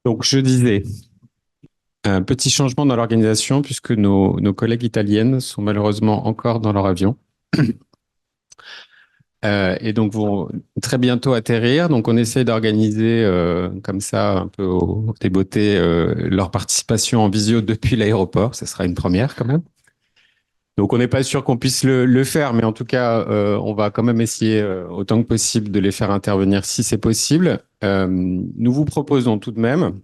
Donc, je disais, un petit changement dans l'organisation puisque nos collègues italiennes sont malheureusement encore dans leur avion et donc vont très bientôt atterrir. Donc, on essaie d'organiser comme ça un peu au débeauté leur participation en visio depuis l'aéroport. Ce sera une première quand même. Donc, on n'est pas sûr qu'on puisse le faire, mais en tout cas, on va quand même essayer autant que possible de les faire intervenir si c'est possible. Nous vous proposons tout de même,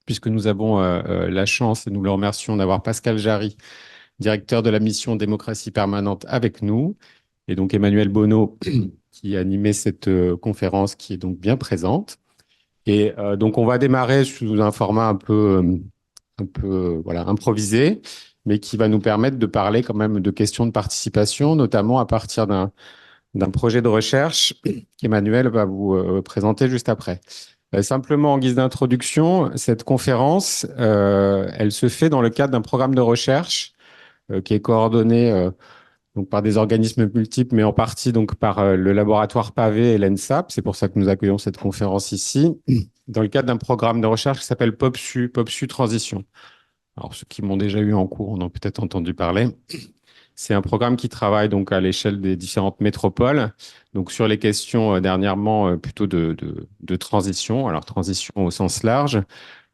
puisque nous avons la chance, et nous le remercions, d'avoir Pascal Jarry, directeur de la mission démocratie permanente avec nous, et donc Emmanuel Bonneau, qui a animé cette conférence, qui est donc bien présente. Et donc, on va démarrer sous un format un peu voilà, improvisé, mais qui va nous permettre de parler quand même de questions de participation, notamment à partir d'un projet de recherche qu'Emmanuel va vous présenter juste après. Simplement en guise d'introduction, cette conférence, elle se fait dans le cadre d'un programme de recherche qui est coordonné donc par des organismes multiples, mais en partie donc par le laboratoire Pavé et l'ENSAP. C'est pour ça que nous accueillons cette conférence ici, dans le cadre d'un programme de recherche qui s'appelle POPSU, POPSU Transition. Alors, ceux qui m'ont déjà eu en cours en ont peut-être entendu parler. C'est un programme qui travaille donc à l'échelle des différentes métropoles, donc sur les questions dernièrement plutôt de transition, alors transition au sens large.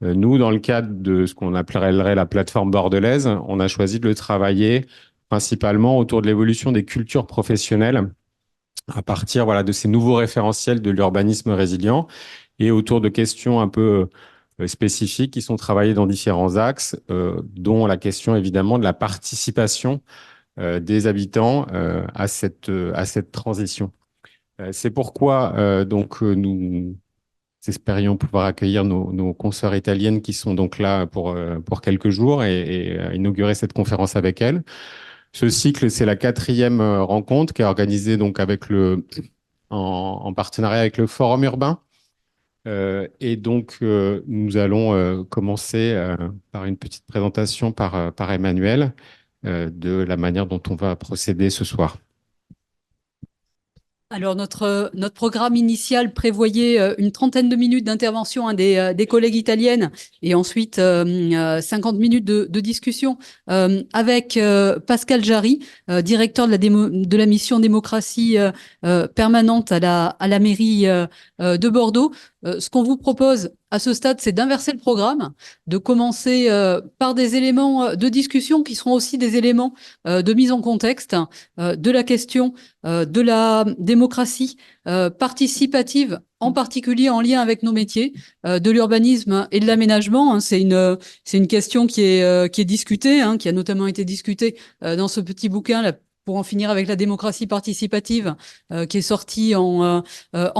Nous, dans le cadre de ce qu'on appellerait la plateforme bordelaise, on a choisi de le travailler principalement autour de l'évolution des cultures professionnelles à partir voilà, de ces nouveaux référentiels de l'urbanisme résilient et autour de questions un peu spécifiques qui sont travaillées dans différents axes, dont la question évidemment de la participation des habitants à cette transition. C'est pourquoi nous espérions pouvoir accueillir nos consoeurs italiennes qui sont donc là pour quelques jours et inaugurer cette conférence avec elles. Ce cycle, c'est la quatrième rencontre qui est organisée donc en partenariat avec le Forum urbain. Et donc, nous allons commencer par une petite présentation par Emmanuel de la manière dont on va procéder ce soir. Alors, notre programme initial prévoyait une trentaine de minutes d'intervention des collègues italiennes et ensuite 50 minutes de discussion avec Pascal Jarry, directeur de la mission démocratie permanente à la mairie de Bordeaux. Ce qu'on vous propose à ce stade, c'est d'inverser le programme, de commencer par des éléments de discussion qui seront aussi des éléments de mise en contexte de la question de la démocratie participative, en particulier en lien avec nos métiers, de l'urbanisme et de l'aménagement. C'est une question qui est discutée, qui a notamment été discutée dans ce petit bouquin là, pour en finir avec la démocratie participative, qui est sorti en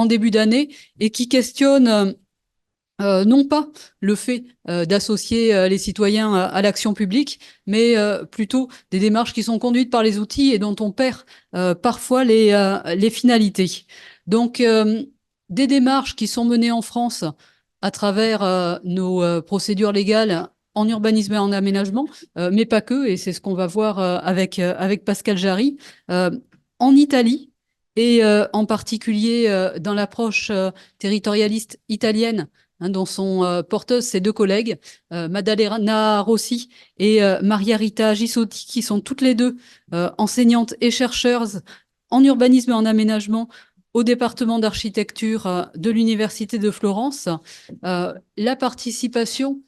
début d'année et qui questionne non pas le fait d'associer les citoyens à l'action publique, mais plutôt des démarches qui sont conduites par les outils et dont on perd parfois les finalités. Donc, des démarches qui sont menées en France à travers nos procédures légales en urbanisme et en aménagement, mais pas que, et c'est ce qu'on va voir avec Pascal Jarry, en Italie, et en particulier dans l'approche territorialiste italienne, dont sont porteuses ses deux collègues, Maddalena Rossi et Maria Rita Gisotti, qui sont toutes les deux enseignantes et chercheuses en urbanisme et en aménagement au département d'architecture de l'Université de Florence. La participation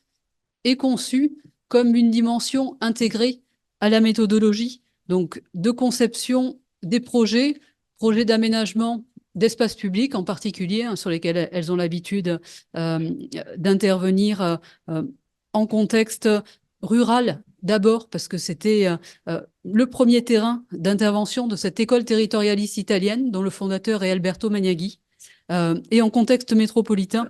est conçue comme une dimension intégrée à la méthodologie, donc de conception des projets d'aménagement d'espaces publics en particulier, sur lesquels elles ont l'habitude d'intervenir en contexte rural d'abord, parce que c'était le premier terrain d'intervention de cette école territorialiste italienne, dont le fondateur est Alberto Magnaghi, et en contexte métropolitain,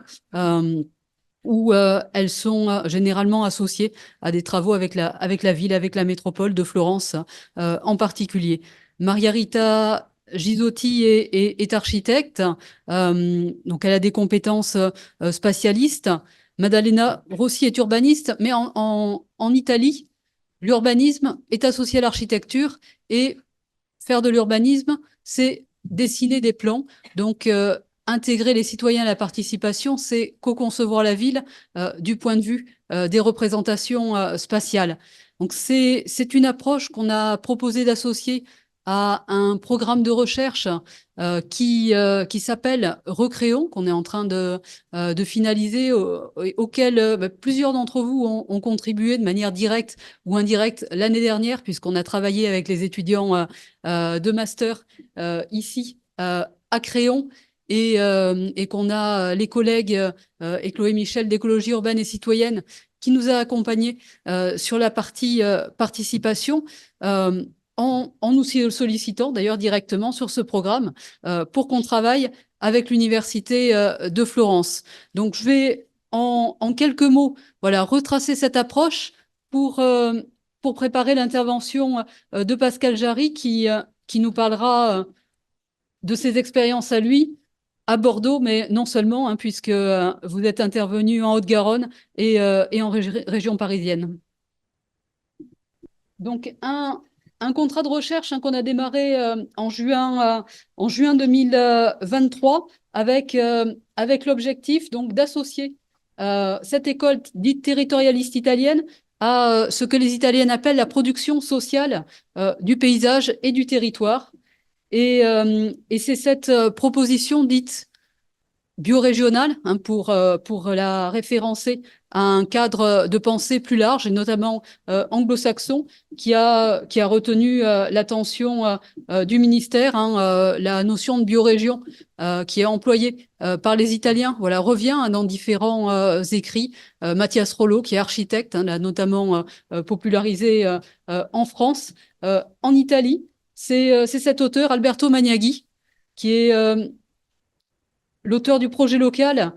où elles sont généralement associées à des travaux avec la ville, avec la métropole de Florence en particulier. Margherita Gisotti est architecte, donc elle a des compétences spatialistes. Maddalena Rossi est urbaniste, mais en Italie, l'urbanisme est associé à l'architecture et faire de l'urbanisme, c'est dessiner des plans. Donc, intégrer les citoyens à la participation, c'est co-concevoir la ville du point de vue des représentations spatiales. Donc c'est une approche qu'on a proposé d'associer à un programme de recherche qui s'appelle Recréons, qu'on est en train de finaliser, auquel plusieurs d'entre vous ont contribué de manière directe ou indirecte l'année dernière, puisqu'on a travaillé avec les étudiants de master ici à Créon, et qu'on a les collègues et Chloé Michel d'écologie urbaine et citoyenne qui nous a accompagnés sur la partie participation, en nous sollicitant d'ailleurs directement sur ce programme pour qu'on travaille avec l'Université de Florence. Donc je vais en quelques mots retracer cette approche pour préparer l'intervention de Pascal Jarry qui nous parlera de ses expériences à lui à Bordeaux, mais non seulement, hein, puisque vous êtes intervenu en Haute-Garonne et en région parisienne. Donc, un contrat de recherche qu'on a démarré en juin 2023 avec l'objectif donc d'associer cette école dite territorialiste italienne à ce que les Italiennes appellent la production sociale du paysage et du territoire. Et c'est cette proposition dite biorégionale, hein, pour la référencer à un cadre de pensée plus large, et notamment anglo-saxon, qui a retenu l'attention du ministère. Hein, la notion de biorégion qui est employée par les Italiens revient hein, dans différents écrits. Mathias Rollo, qui est architecte, hein, l'a notamment popularisé en France. En Italie, c'est cet auteur, Alberto Magnaghi, qui est l'auteur du projet local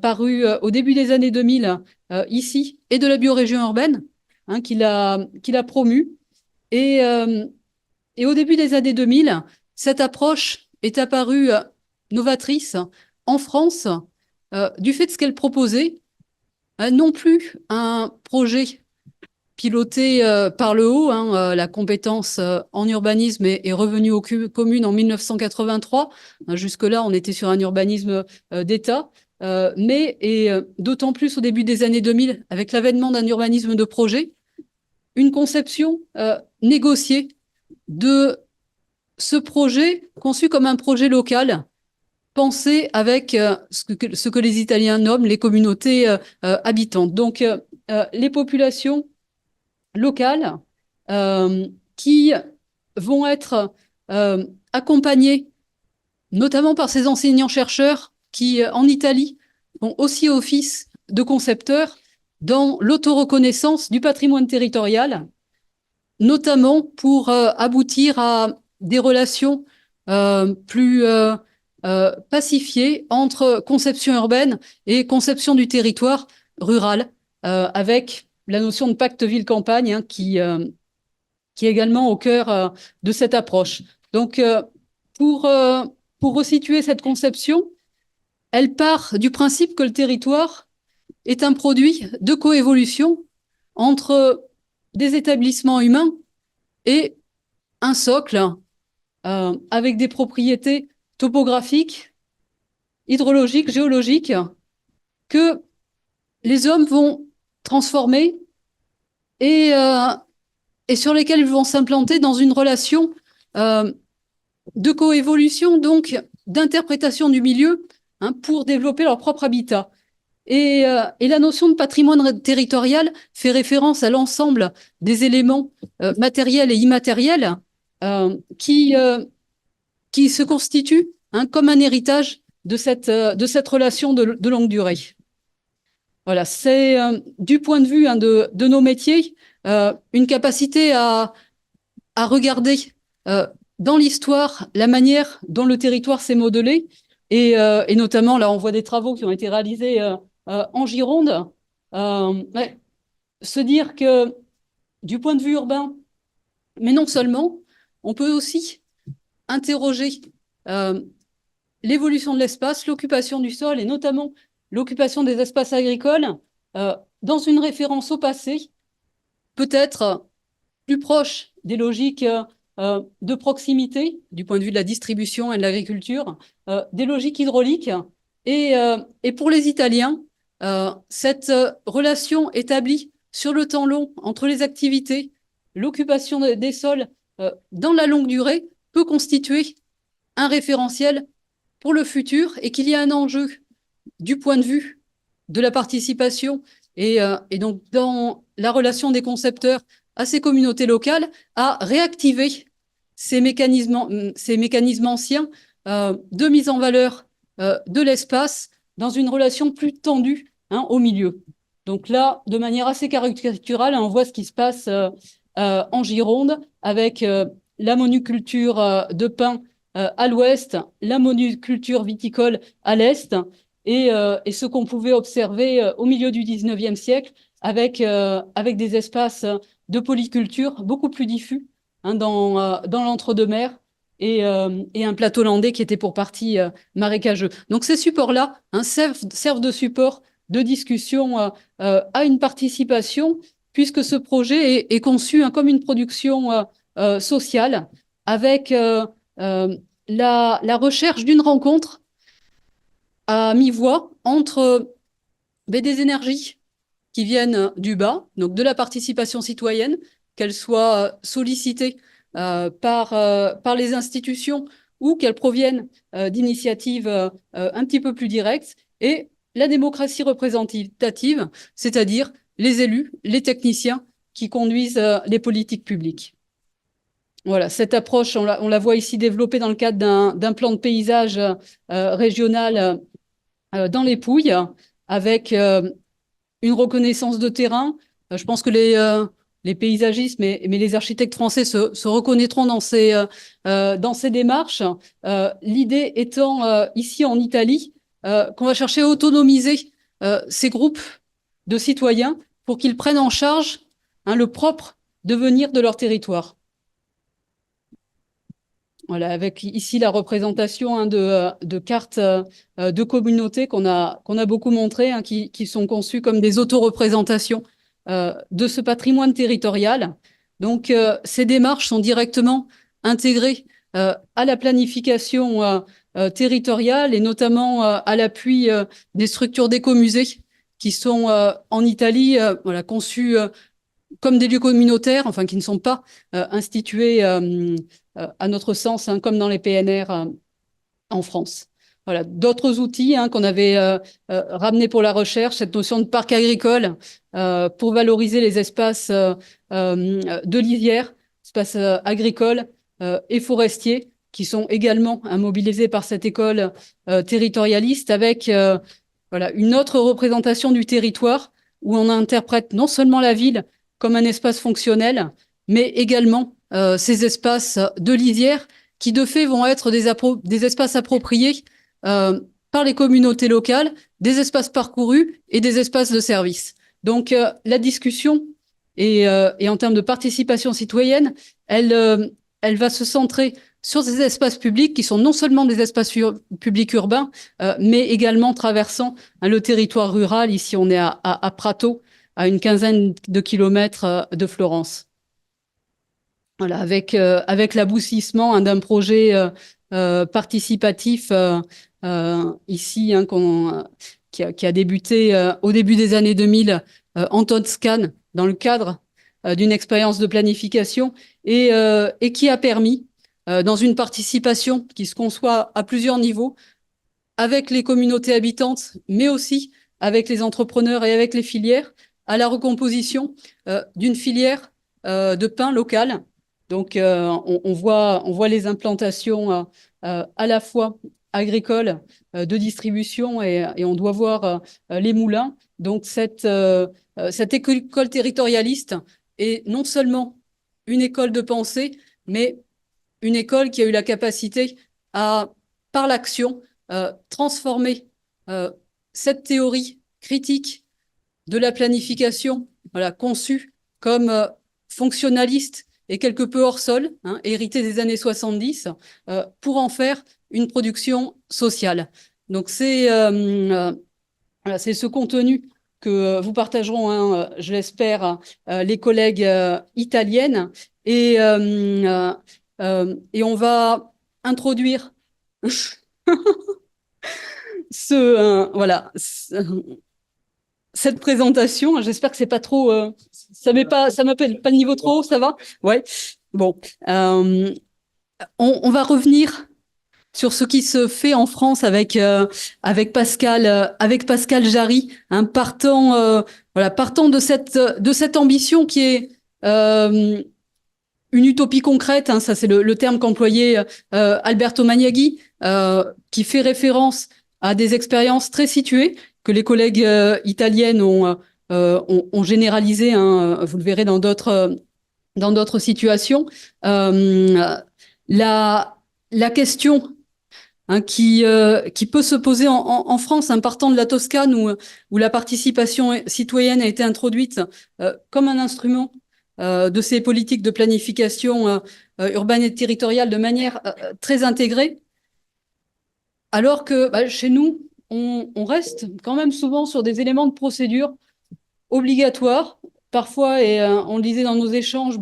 paru au début des années 2000 ici, et de la biorégion urbaine, hein, qu'il a promu. Et au début des années 2000, cette approche est apparue novatrice en France du fait de ce qu'elle proposait, non plus un projet piloté par le haut. Hein, la compétence en urbanisme est revenue aux communes en 1983. Jusque-là, on était sur un urbanisme d'État. Mais d'autant plus au début des années 2000, avec l'avènement d'un urbanisme de projet, une conception négociée de ce projet conçu comme un projet local, pensé avec ce que les Italiens nomment les communautés habitantes. Donc, les populations locales qui vont être accompagnées notamment par ces enseignants-chercheurs qui, en Italie, font aussi office de concepteurs dans l'autoreconnaissance du patrimoine territorial, notamment pour aboutir à des relations plus pacifiées entre conception urbaine et conception du territoire rural, avec la notion de pacte ville-campagne hein, qui est également au cœur de cette approche. Donc, pour resituer cette conception, elle part du principe que le territoire est un produit de coévolution entre des établissements humains et un socle avec des propriétés topographiques, hydrologiques, géologiques, que les hommes vont transformer et sur lesquels ils vont s'implanter dans une relation de coévolution, donc d'interprétation du milieu hein, pour développer leur propre habitat. Et la notion de patrimoine territorial fait référence à l'ensemble des éléments matériels et immatériels qui se constituent hein, comme un héritage de cette relation de longue durée. Voilà, c'est du point de vue hein, de nos métiers, une capacité à regarder dans l'histoire la manière dont le territoire s'est modelé, et notamment, là, on voit des travaux qui ont été réalisés en Gironde. Se dire que du point de vue urbain, mais non seulement, on peut aussi interroger l'évolution de l'espace, l'occupation du sol, et notamment l'occupation des espaces agricoles dans une référence au passé, peut-être plus proche des logiques de proximité, du point de vue de la distribution et de l'agriculture, des logiques hydrauliques. Et pour les Italiens, cette relation établie sur le temps long entre les activités, l'occupation des sols dans la longue durée peut constituer un référentiel pour le futur et qu'il y a un enjeu du point de vue de la participation et donc dans la relation des concepteurs à ces communautés locales à réactiver ces mécanismes anciens de mise en valeur de l'espace dans une relation plus tendue au milieu. Donc là, de manière assez caricaturale, on voit ce qui se passe en Gironde avec la monoculture de pin à l'ouest, la monoculture viticole à l'est, et ce qu'on pouvait observer au milieu du 19e siècle avec des espaces de polyculture beaucoup plus diffus dans l'entre-deux-mers et un plateau landais qui était pour partie marécageux. Donc ces supports-là servent de support de discussion à une participation, puisque ce projet est conçu comme une production sociale avec la recherche d'une rencontre à mi-voie entre des énergies qui viennent du bas, donc de la participation citoyenne, qu'elle soit sollicitée par les institutions ou qu'elle provienne d'initiatives un petit peu plus directes, et la démocratie représentative, c'est-à-dire les élus, les techniciens qui conduisent les politiques publiques. Voilà, cette approche, on la voit ici développée dans le cadre d'un plan de paysage régional dans les Pouilles, avec une reconnaissance de terrain. Je pense que les paysagistes, mais les architectes français se reconnaîtront dans ces démarches. L'idée étant, ici en Italie, qu'on va chercher à autonomiser ces groupes de citoyens pour qu'ils prennent en charge le propre devenir de leur territoire. Voilà, avec ici la représentation de cartes de communautés qu'on a beaucoup montrées, qui sont conçues comme des autoreprésentations de ce patrimoine territorial. Donc, ces démarches sont directement intégrées à la planification territoriale et notamment à l'appui des structures d'écomusées qui sont en Italie conçues comme des lieux communautaires, enfin qui ne sont pas institués à notre sens, comme dans les PNR en France. Voilà, d'autres outils qu'on avait ramenés pour la recherche, cette notion de parc agricole pour valoriser les espaces de lisière, espaces agricoles et forestiers, qui sont également mobilisés par cette école territorialiste, avec une autre représentation du territoire où on interprète non seulement la ville comme un espace fonctionnel, mais également ces espaces de lisière qui, de fait, vont être des espaces appropriés par les communautés locales, des espaces parcourus et des espaces de service. Donc, la discussion, et en termes de participation citoyenne, elle va se centrer sur ces espaces publics qui sont non seulement des espaces publics urbains, mais également traversant le territoire rural. Ici, on est à Prato, à une quinzaine de kilomètres de Florence. Voilà, avec l'aboutissement d'un projet participatif ici qui a débuté au début des années 2000 en Toscane dans le cadre d'une expérience de planification et qui a permis, dans une participation qui se conçoit à plusieurs niveaux, avec les communautés habitantes, mais aussi avec les entrepreneurs et avec les filières, à la recomposition d'une filière de pain local. Donc, on voit les implantations à la fois agricoles, de distribution, et on doit voir les moulins. Donc, cette école territorialiste est non seulement une école de pensée, mais une école qui a eu la capacité à, par l'action, transformer cette théorie critique de la planification, conçue comme fonctionnaliste et quelque peu hors sol, héritée des années 70, pour en faire une production sociale. Donc c'est ce contenu que vous partageront, je l'espère, les collègues italiennes, et Et on va introduire voilà, cette présentation. J'espère que c'est pas trop, ça m'appelle pas le niveau trop haut, ça va? Ouais. Bon, on va revenir sur ce qui se fait en France avec Pascal Jarry, hein, partant de cette ambition qui est une utopie concrète, hein, ça c'est le terme qu'employait Alberto Magnaghi, qui fait référence à des expériences très situées que les collègues italiennes ont généralisées, hein, vous le verrez dans d'autres situations. La question, hein, qui peut se poser en France, hein, partant de la Toscane où la participation citoyenne a été introduite comme un instrument de ces politiques de planification urbaine et territoriale de manière très intégrée, alors que chez nous, on reste quand même souvent sur des éléments de procédure obligatoires. Parfois, et on le disait dans nos échanges,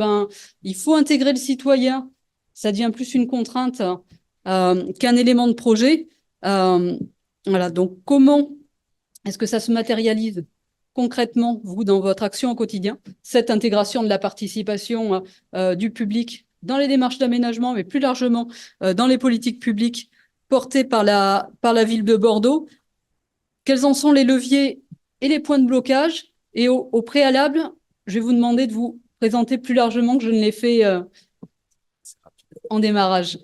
il faut intégrer le citoyen. Ça devient plus une contrainte qu'un élément de projet. Voilà, donc comment est-ce que ça se matérialise concrètement, vous, dans votre action au quotidien, cette intégration de la participation du public dans les démarches d'aménagement, mais plus largement dans les politiques publiques portées par la ville de Bordeaux? Quels en sont les leviers et les points de blocage? Et au préalable, je vais vous demander de vous présenter plus largement que je ne l'ai fait en démarrage.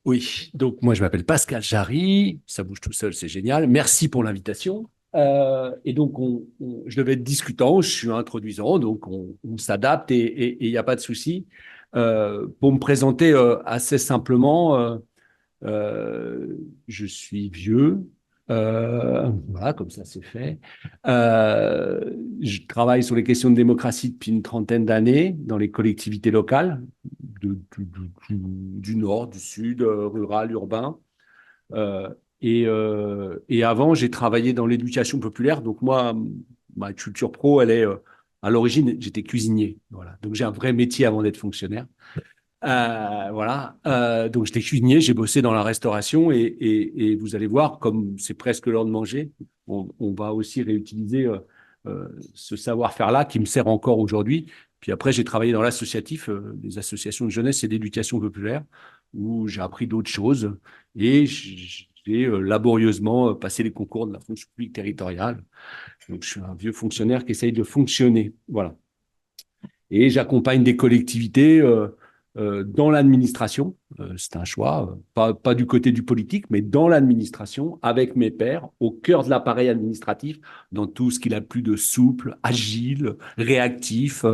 Oui, donc moi je m'appelle Pascal Jarry, ça bouge tout seul, c'est génial. Merci pour l'invitation. Et donc je devais être discutant, je suis introduisant, donc on s'adapte et il n'y a pas de souci. Pour me présenter assez simplement, je suis vieux, voilà, comme ça c'est fait. Je travaille sur les questions de démocratie depuis une trentaine d'années dans les collectivités locales du nord, du sud, rural, urbain. Et avant, j'ai travaillé dans l'éducation populaire. Donc moi, ma culture pro, elle est à l'origine, j'étais cuisinier. Voilà. Donc j'ai un vrai métier avant d'être fonctionnaire. Voilà. Donc j'étais cuisinier, j'ai bossé dans la restauration et vous allez voir, comme c'est presque l'heure de manger, on va aussi réutiliser ce savoir-faire-là qui me sert encore aujourd'hui. Puis après, j'ai travaillé dans l'associatif, des associations de jeunesse et d'éducation populaire, où j'ai appris d'autres choses et j'ai laborieusement passé les concours de la fonction publique territoriale. Donc je suis un vieux fonctionnaire qui essaye de fonctionner. Voilà. Et j'accompagne des collectivités dans l'administration, c'est un choix, pas du côté du politique, mais dans l'administration, avec mes pairs, au cœur de l'appareil administratif, dans tout ce qu'il a de plus de souple, agile, réactif,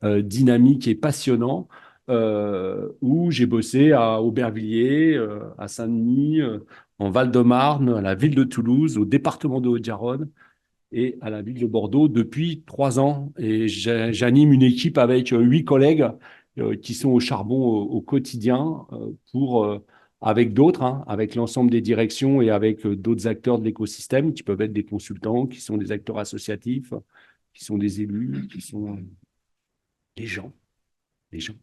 dynamique et passionnant, où j'ai bossé à Aubervilliers, à Saint-Denis, en Val-de-Marne, à la ville de Toulouse, au département de Haute-Garonne et à la ville de Bordeaux depuis 3 ans. Et j'anime une équipe avec 8 collègues qui sont au charbon au quotidien avec d'autres, hein, avec l'ensemble des directions et avec d'autres acteurs de l'écosystème qui peuvent être des consultants, qui sont des acteurs associatifs, qui sont des élus, qui sont des gens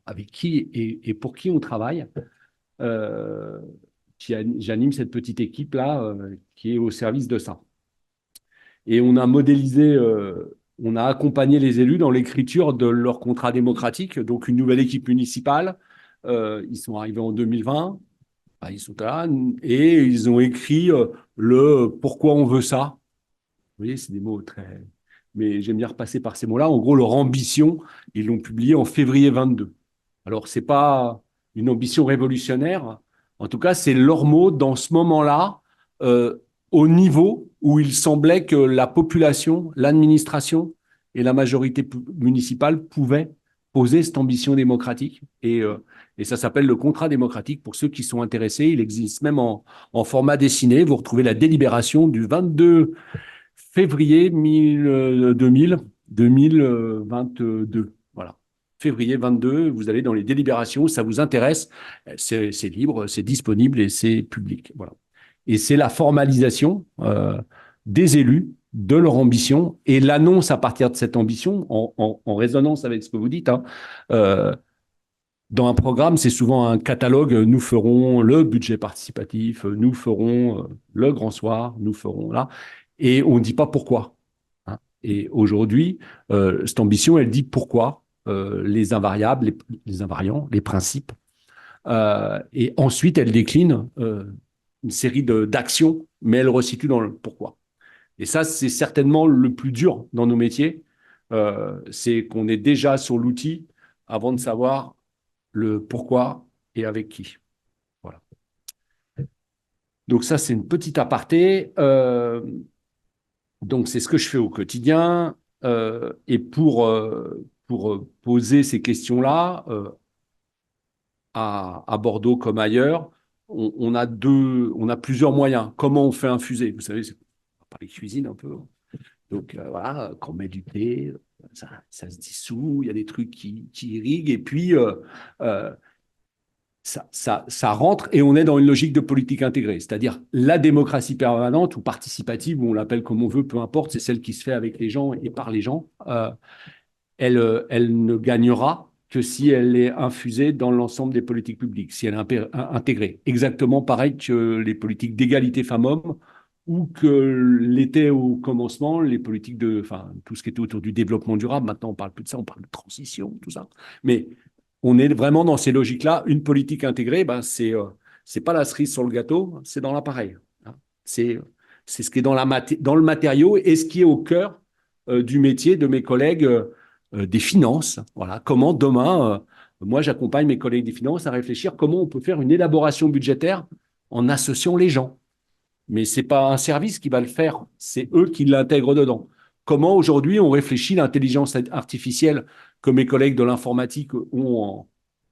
avec qui et pour qui on travaille. J'anime cette petite équipe-là qui est au service de ça. Et on a modélisé, on a accompagné les élus dans l'écriture de leur contrat démocratique, donc une nouvelle équipe municipale. Ils sont arrivés en 2020, ils sont là, et ils ont écrit le pourquoi on veut ça. Vous voyez, c'est des mots très... Mais j'aime bien repasser par ces mots-là. En gros, leur ambition, ils l'ont publié en février 22. Alors, ce n'est pas une ambition révolutionnaire. En tout cas, c'est leur mot dans ce moment-là, au niveau où il semblait que la population, l'administration et la majorité municipale pouvaient poser cette ambition démocratique. Et ça s'appelle le contrat démocratique. Pour ceux qui sont intéressés, il existe même en format dessiné. Vous retrouvez la délibération du 22 février 2022. Voilà. Février 22, vous allez dans les délibérations, ça vous intéresse, c'est libre, c'est disponible et c'est public. Voilà. Et c'est la formalisation des élus, de leur ambition, et l'annonce à partir de cette ambition, en résonance avec ce que vous dites, hein, Dans un programme, c'est souvent un catalogue. Nous ferons le budget participatif, nous ferons le grand soir, nous ferons là. Et on ne dit pas pourquoi. Hein. Et aujourd'hui, cette ambition, elle dit pourquoi les invariables, les invariants, les principes. Et ensuite, elle décline une série d'actions, mais elle resitue dans le pourquoi. Et ça, c'est certainement le plus dur dans nos métiers. C'est qu'on est déjà sur l'outil avant de savoir le pourquoi et avec qui. Voilà. Donc ça, c'est une petite aparté. Donc c'est ce que je fais au quotidien. Et pour poser ces questions-là, à Bordeaux comme ailleurs, on a plusieurs moyens. Comment on fait infuser? Vous savez, on va parler cuisine un peu. Donc voilà, quand on met du thé, ça se dissout, il y a des trucs qui irriguent, et puis ça rentre, et on est dans une logique de politique intégrée, c'est-à-dire la démocratie permanente ou participative, ou on l'appelle comme on veut, peu importe, c'est celle qui se fait avec les gens et par les gens. Elle ne gagnera que si elle est infusée dans l'ensemble des politiques publiques, si elle est intégrée. Exactement pareil que les politiques d'égalité femmes-hommes, ou que l'était au commencement les politiques enfin, tout ce qui était autour du développement durable. Maintenant, on parle plus de ça, on parle de transition, tout ça. Mais on est vraiment dans ces logiques-là. Une politique intégrée, ben, c'est pas la cerise sur le gâteau, c'est dans l'appareil. Hein. C'est ce qui est dans le matériau et ce qui est au cœur du métier de mes collègues des finances. Voilà. Comment demain, moi, j'accompagne mes collègues des finances à réfléchir comment on peut faire une élaboration budgétaire en associant les gens. Mais ce n'est pas un service qui va le faire, c'est eux qui l'intègrent dedans. Comment aujourd'hui on réfléchit l'intelligence artificielle que mes collègues de l'informatique ont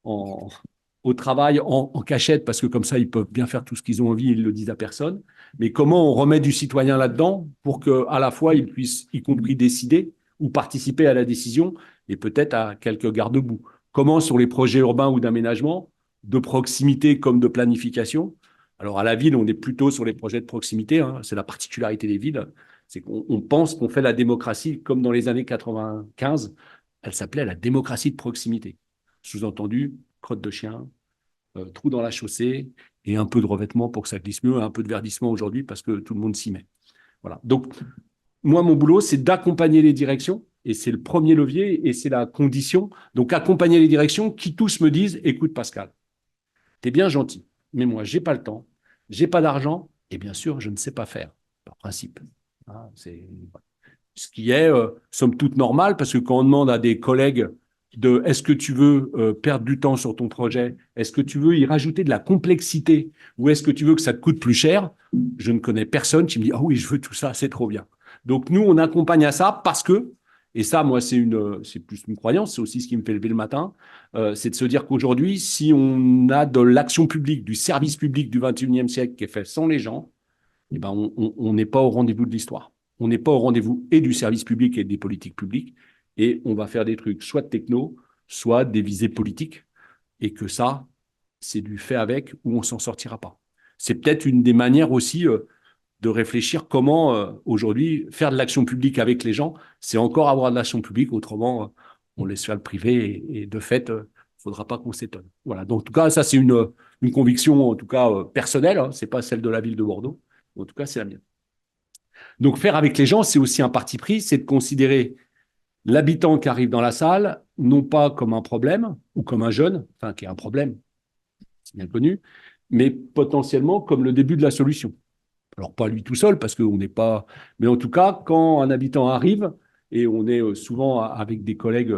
au travail en cachette, parce que comme ça, ils peuvent bien faire tout ce qu'ils ont envie, ils ne le disent à personne. Mais comment on remet du citoyen là-dedans pour qu'à la fois, ils puissent, y compris décider ou participer à la décision et peut-être à quelques garde-boue. Comment, sur les projets urbains ou d'aménagement, de proximité comme de planification, alors, à la ville, on est plutôt sur les projets de proximité. Hein. C'est la particularité des villes. C'est qu'on pense qu'on fait la démocratie comme dans les années 95. Elle s'appelait la démocratie de proximité. Sous-entendu, crotte de chien, trou dans la chaussée et un peu de revêtement pour que ça glisse mieux, un peu de verdissement aujourd'hui parce que tout le monde s'y met. Voilà. Donc, moi, mon boulot, c'est d'accompagner les directions et c'est le premier levier et c'est la condition. Donc, accompagner les directions qui tous me disent, écoute Pascal, t'es bien gentil. Mais moi, je n'ai pas le temps, je n'ai pas d'argent, et bien sûr, je ne sais pas faire, par principe. Hein, c'est ce qui est, somme toute, normal, parce que quand on demande à des collègues de est-ce que tu veux perdre du temps sur ton projet, est-ce que tu veux y rajouter de la complexité, ou est-ce que tu veux que ça te coûte plus cher, je ne connais personne qui me dit « Ah oui, je veux tout ça, c'est trop bien ». Donc, nous, on accompagne à ça parce que, et ça, moi, c'est plus une croyance, c'est aussi ce qui me fait lever le matin, c'est de se dire qu'aujourd'hui, si on a de l'action publique, du service public du 21e siècle qui est fait sans les gens, eh ben on n'est pas au rendez-vous de l'histoire. On n'est pas au rendez-vous et du service public et des politiques publiques, et on va faire des trucs soit de techno, soit des visées politiques, et que ça, c'est du fait avec ou on s'en sortira pas. C'est peut-être une des manières aussi de réfléchir comment aujourd'hui faire de l'action publique avec les gens, c'est encore avoir de l'action publique, autrement on laisse faire le privé et de fait, il ne faudra pas qu'on s'étonne. Voilà, donc en tout cas, ça c'est une conviction en tout cas personnelle, hein, ce n'est pas celle de la ville de Bordeaux, en tout cas c'est la mienne. Donc faire avec les gens, c'est aussi un parti pris, c'est de considérer l'habitant qui arrive dans la salle, non pas comme un problème ou comme un jeune, enfin qui est un problème, c'est bien connu, mais potentiellement comme le début de la solution. Alors, pas lui tout seul, parce qu'on n'est pas... Mais en tout cas, quand un habitant arrive, et on est souvent avec des collègues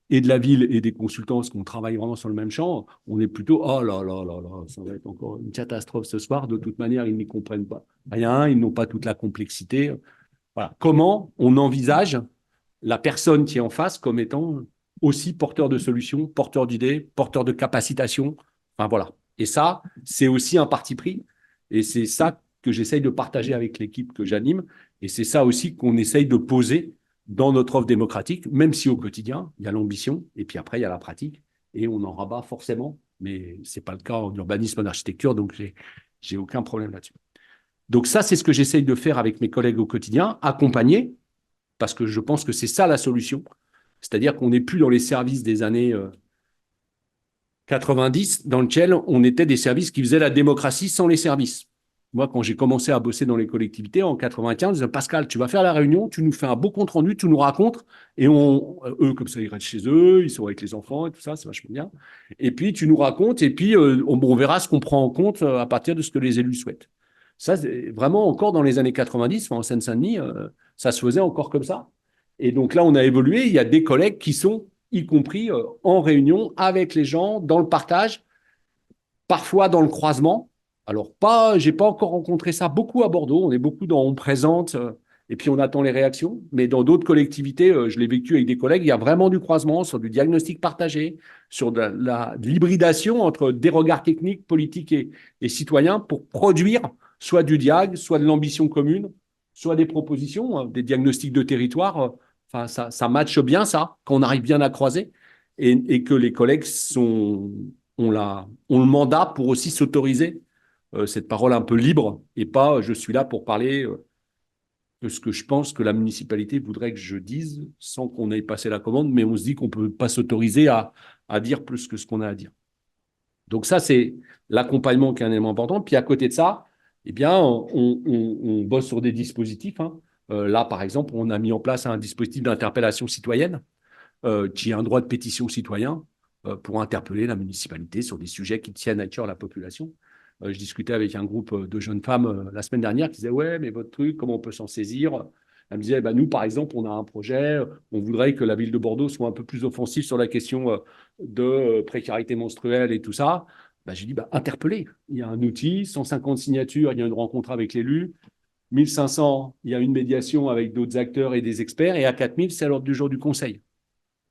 et de la ville et des consultants, parce qu'on travaille vraiment sur le même champ, on est plutôt « Oh là là là là, ça va être encore une catastrophe ce soir. De toute manière, ils n'y comprennent pas rien, ils n'ont pas toute la complexité. » Voilà. Comment on envisage la personne qui est en face comme étant aussi porteur de solutions, porteur d'idées, porteur de capacitation. Enfin, voilà. Et ça, c'est aussi un parti pris. Et c'est ça que j'essaye de partager avec l'équipe que j'anime. Et c'est ça aussi qu'on essaye de poser dans notre offre démocratique, même si au quotidien, il y a l'ambition, et puis après, il y a la pratique, et on en rabat forcément, mais ce n'est pas le cas en urbanisme, en architecture, donc j'ai aucun problème là-dessus. Donc ça, c'est ce que j'essaye de faire avec mes collègues au quotidien, accompagner, parce que je pense que c'est ça la solution, c'est-à-dire qu'on n'est plus dans les services des années 90, dans lequel on était des services qui faisaient la démocratie sans les services. Moi, quand j'ai commencé à bosser dans les collectivités en 95, je disais, Pascal, tu vas faire la réunion, tu nous fais un beau compte-rendu, tu nous racontes, et eux, comme ça, ils restent chez eux, ils sont avec les enfants et tout ça, c'est vachement bien. Et puis, tu nous racontes, et puis, on verra ce qu'on prend en compte à partir de ce que les élus souhaitent. Ça, c'est vraiment encore dans les années 90, en Seine-Saint-Denis, ça se faisait encore comme ça. Et donc là, on a évolué, il y a des collègues qui sont, y compris en réunion, avec les gens, dans le partage, parfois dans le croisement. Alors, j'ai pas encore rencontré ça beaucoup à Bordeaux. On est beaucoup dans on présente et puis on attend les réactions. Mais dans d'autres collectivités, je l'ai vécu avec des collègues, il y a vraiment du croisement sur du diagnostic partagé, sur de l'hybridation entre des regards techniques, politiques et citoyens pour produire soit du diag, soit de l'ambition commune, soit des propositions, des diagnostics de territoire. Enfin, ça matche bien ça, quand on arrive bien à croiser et que les collègues ont le mandat pour aussi s'autoriser cette parole un peu libre et pas je suis là pour parler de ce que je pense que la municipalité voudrait que je dise sans qu'on ait passé la commande, mais on se dit qu'on ne peut pas s'autoriser à dire plus que ce qu'on a à dire. Donc ça, c'est l'accompagnement qui est un élément important. Puis à côté de ça, eh bien, on bosse sur des dispositifs. Hein. Là, par exemple, on a mis en place un dispositif d'interpellation citoyenne qui est un droit de pétition citoyen pour interpeller la municipalité sur des sujets qui tiennent à cœur la population. Je discutais avec un groupe de jeunes femmes la semaine dernière qui disaient « Ouais, mais votre truc, comment on peut s'en saisir ?» Elle me disait bah, « Nous, par exemple, on a un projet, on voudrait que la ville de Bordeaux soit un peu plus offensive sur la question de précarité menstruelle et tout ça. » J'ai dit bah, « Interpellez. Il y a un outil, 150 signatures, il y a une rencontre avec l'élu. 1500, il y a une médiation avec d'autres acteurs et des experts. Et à 4000, c'est à l'ordre du jour du conseil. »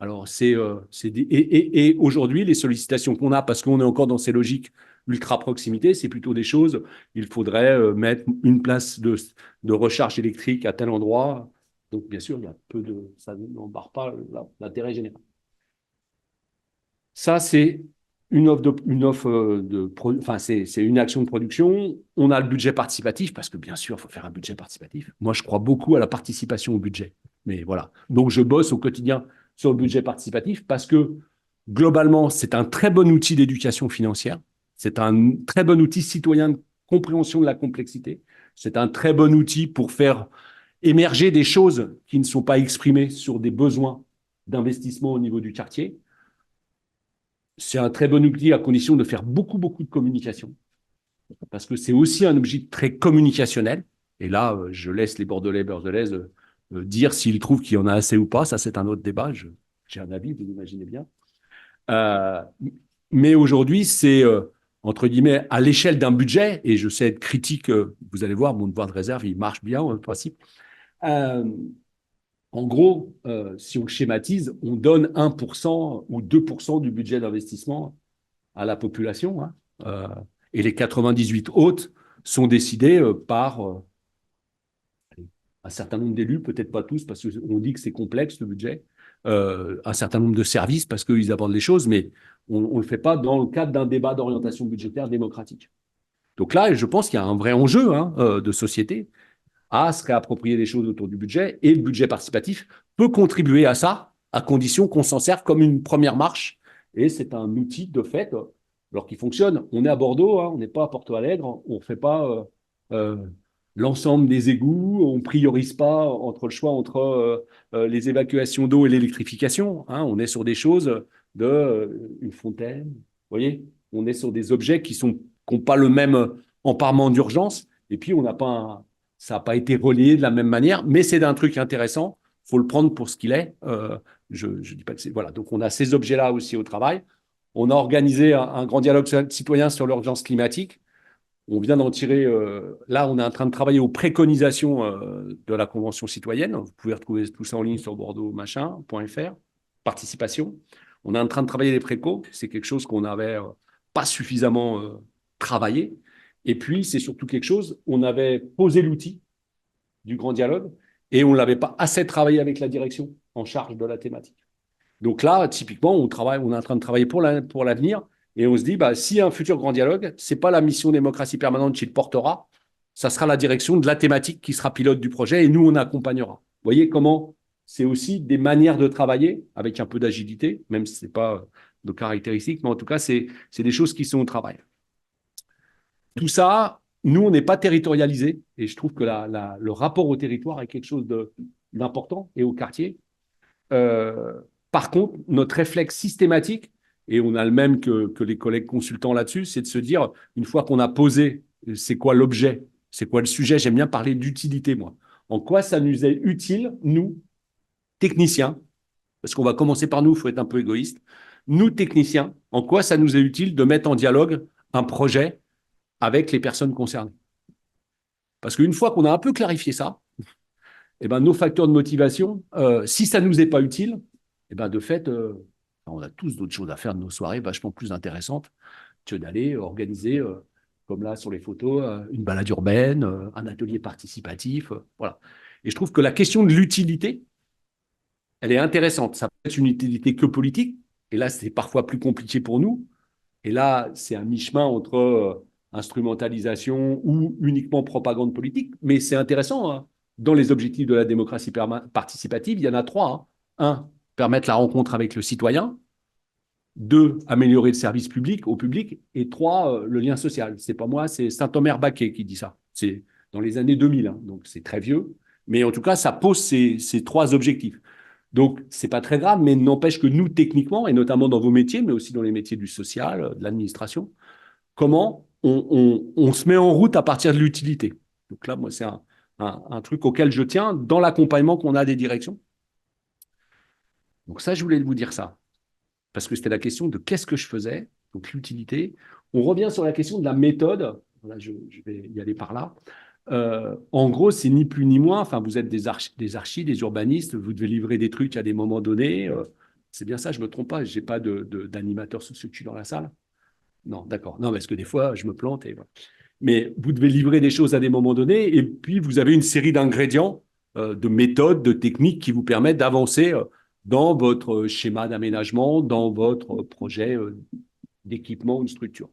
Alors, et aujourd'hui, les sollicitations qu'on a, parce qu'on est encore dans ces logiques ultra-proximité, c'est plutôt des choses, il faudrait mettre une place de recharge électrique à tel endroit. Donc, bien sûr, il y a ça n'embarque pas l'intérêt général. Ça, c'est c'est une action de production. On a le budget participatif, parce que bien sûr, il faut faire un budget participatif. Moi, je crois beaucoup à la participation au budget. Mais voilà. Donc, je bosse au quotidien sur le budget participatif parce que, globalement, c'est un très bon outil d'éducation financière. C'est un très bon outil citoyen de compréhension de la complexité. C'est un très bon outil pour faire émerger des choses qui ne sont pas exprimées sur des besoins d'investissement au niveau du quartier. C'est un très bon outil à condition de faire beaucoup, beaucoup de communication. Parce que c'est aussi un objet très communicationnel. Et là, je laisse les Bordelais, Bordelaises dire s'ils trouvent qu'il y en a assez ou pas. Ça, c'est un autre débat. J'ai un avis, vous imaginez bien. Mais aujourd'hui, c'est, entre guillemets, à l'échelle d'un budget, et je sais être critique, vous allez voir, mon devoir de réserve, il marche bien, en principe. En gros, si on schématise, on donne 1% ou 2% du budget d'investissement à la population. Hein, et les 98 autres sont décidés par un certain nombre d'élus, peut-être pas tous, parce qu'on dit que c'est complexe, le budget, un certain nombre de services, parce qu'ils abordent les choses, mais on ne le fait pas dans le cadre d'un débat d'orientation budgétaire démocratique. Donc là, je pense qu'il y a un vrai enjeu de société à se réapproprier les choses autour du budget, et le budget participatif peut contribuer à ça, à condition qu'on s'en serve comme une première marche. Et c'est un outil de fait, alors qui fonctionne. On est à Bordeaux, hein, on n'est pas à Porto Alegre, on ne fait pas l'ensemble des égouts, on ne priorise pas entre le choix entre les évacuations d'eau et l'électrification. Hein, on est sur des choses une fontaine, vous voyez, on est sur des objets qui n'ont pas le même emparement d'urgence, et puis on n'a pas ça n'a pas été relayé de la même manière, mais c'est un truc intéressant. Il faut le prendre pour ce qu'il est. Je dis pas que c'est... Voilà, donc on a ces objets-là aussi au travail. On a organisé un grand dialogue citoyen sur l'urgence climatique. On vient d'en tirer... là, on est en train de travailler aux préconisations de la Convention citoyenne. Vous pouvez retrouver tout ça en ligne sur bordeauxmachin.fr. Participation. On est en train de travailler les précos. C'est quelque chose qu'on n'avait pas suffisamment travaillé. Et puis, c'est surtout quelque chose, on avait posé l'outil du grand dialogue et on ne l'avait pas assez travaillé avec la direction en charge de la thématique. Donc là, typiquement, on est en train de travailler pour l'avenir et on se dit, s'il y a un futur grand dialogue, ce n'est pas la mission démocratie permanente qui le portera, ça sera la direction de la thématique qui sera pilote du projet et nous, on accompagnera. Vous voyez comment c'est aussi des manières de travailler avec un peu d'agilité, même si ce n'est pas de caractéristiques, mais en tout cas, c'est des choses qui sont au travail. Tout ça, nous, on n'est pas territorialisé, et je trouve que le rapport au territoire est quelque chose d'important, et au quartier. Par contre, notre réflexe systématique, et on a le même que les collègues consultants là-dessus, c'est de se dire, une fois qu'on a posé, c'est quoi l'objet, c'est quoi le sujet, j'aime bien parler d'utilité, moi. En quoi ça nous est utile, nous, techniciens, parce qu'on va commencer par nous, il faut être un peu égoïste, nous, techniciens, en quoi ça nous est utile de mettre en dialogue un projet avec les personnes concernées. Parce qu'une fois qu'on a un peu clarifié ça, eh ben, nos facteurs de motivation, si ça ne nous est pas utile, eh ben, de fait, on a tous d'autres choses à faire de nos soirées vachement plus intéressantes que d'aller organiser, comme là sur les photos, une balade urbaine, un atelier participatif. Voilà. Et je trouve que la question de l'utilité, elle est intéressante. Ça peut être une utilité que politique, et là, c'est parfois plus compliqué pour nous. Et là, c'est un mi-chemin entre instrumentalisation ou uniquement propagande politique. Mais c'est intéressant, hein. Dans les objectifs de la démocratie participative, il y en a trois, hein. Un, permettre la rencontre avec le citoyen. Deux, améliorer le service public au public. Et trois, le lien social. C'est pas moi, c'est Saint-Omer Baquet qui dit ça. C'est dans les années 2000, hein, donc c'est très vieux. Mais en tout cas, ça pose ces trois objectifs. Donc, c'est pas très grave, mais n'empêche que nous, techniquement, et notamment dans vos métiers, mais aussi dans les métiers du social, de l'administration, comment on se met en route à partir de l'utilité. Donc là, moi, c'est un truc auquel je tiens dans l'accompagnement qu'on a des directions. Donc ça, je voulais vous dire ça, parce que c'était la question de qu'est-ce que je faisais, donc l'utilité. On revient sur la question de la méthode. Voilà, je vais y aller par là. En gros, c'est ni plus ni moins. Enfin, vous êtes des archis, des urbanistes, vous devez livrer des trucs à des moments donnés. C'est bien ça, je ne me trompe pas. Je n'ai pas d'animateur socioculturel dans la salle. Non, d'accord. Non, parce que des fois, je me plante. Et voilà. Mais vous devez livrer des choses à des moments donnés. Et puis, vous avez une série d'ingrédients, de méthodes, de techniques qui vous permettent d'avancer dans votre schéma d'aménagement, dans votre projet d'équipement ou de structure.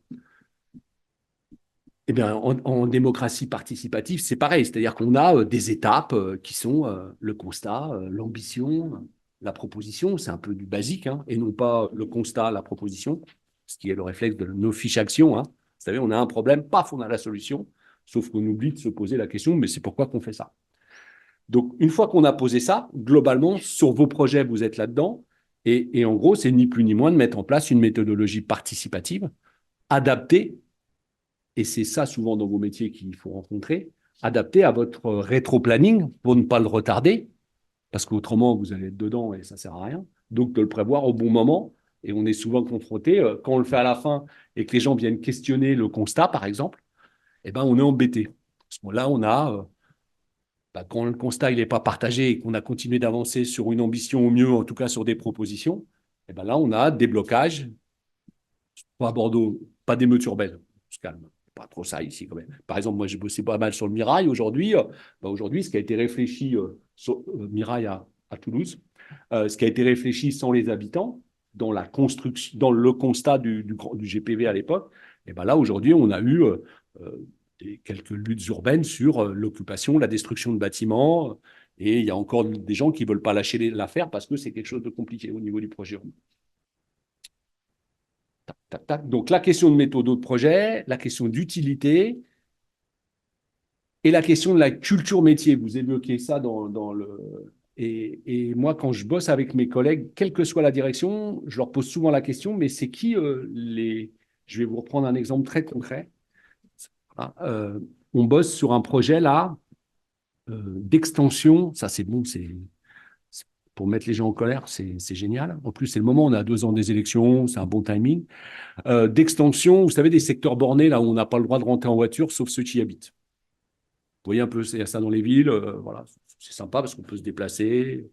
Eh bien, en démocratie participative, c'est pareil. C'est-à-dire qu'on a des étapes qui sont le constat, l'ambition, la proposition. C'est un peu du basique, hein, et non pas le constat, la proposition, ce qui est le réflexe de nos fiches actions. Hein. Vous savez, on a un problème, paf, on a la solution. Sauf qu'on oublie de se poser la question, mais c'est pourquoi qu'on fait ça. Donc, une fois qu'on a posé ça, globalement, sur vos projets, vous êtes là-dedans. Et en gros, c'est ni plus ni moins de mettre en place une méthodologie participative adaptée. Et c'est ça souvent dans vos métiers qu'il faut rencontrer, adapté à votre rétro-planning pour ne pas le retarder, parce qu'autrement, vous allez être dedans et ça ne sert à rien. Donc, de le prévoir au bon moment. Et on est souvent confronté, quand on le fait à la fin et que les gens viennent questionner le constat, par exemple, eh ben, on est embêté. Parce que là, on a, quand le constat n'est pas partagé et qu'on a continué d'avancer sur une ambition au mieux, en tout cas sur des propositions, eh ben là, on a des blocages. Pas à Bordeaux, pas d'émeutes urbaines, on se calme. Pas trop ça ici quand même. Par exemple, moi, j'ai bossé pas mal sur le Mirail aujourd'hui. Aujourd'hui, ce qui a été réfléchi sur Mirail à Toulouse, ce qui a été réfléchi sans les habitants, dans la construction, dans le constat du GPV à l'époque, et ben là, aujourd'hui, on a eu quelques luttes urbaines sur l'occupation, la destruction de bâtiments, et il y a encore des gens qui ne veulent pas lâcher l'affaire parce que c'est quelque chose de compliqué au niveau du projet. Tac, tac, tac. Donc, la question de méthode de projet, la question d'utilité et la question de la culture métier. Vous évoquez ça dans le... Et moi, quand je bosse avec mes collègues, quelle que soit la direction, je leur pose souvent la question, mais c'est qui les... Je vais vous reprendre un exemple très concret. Voilà. On bosse sur un projet là d'extension. Ça, c'est bon, pour mettre les gens en colère, c'est génial. En plus, c'est le moment, on a 2 ans des élections, c'est un bon timing. D'extension, vous savez, des secteurs bornés, là où on n'a pas le droit de rentrer en voiture, sauf ceux qui y habitent. Vous voyez un peu, c'est ça dans les villes, voilà, c'est sympa parce qu'on peut se déplacer,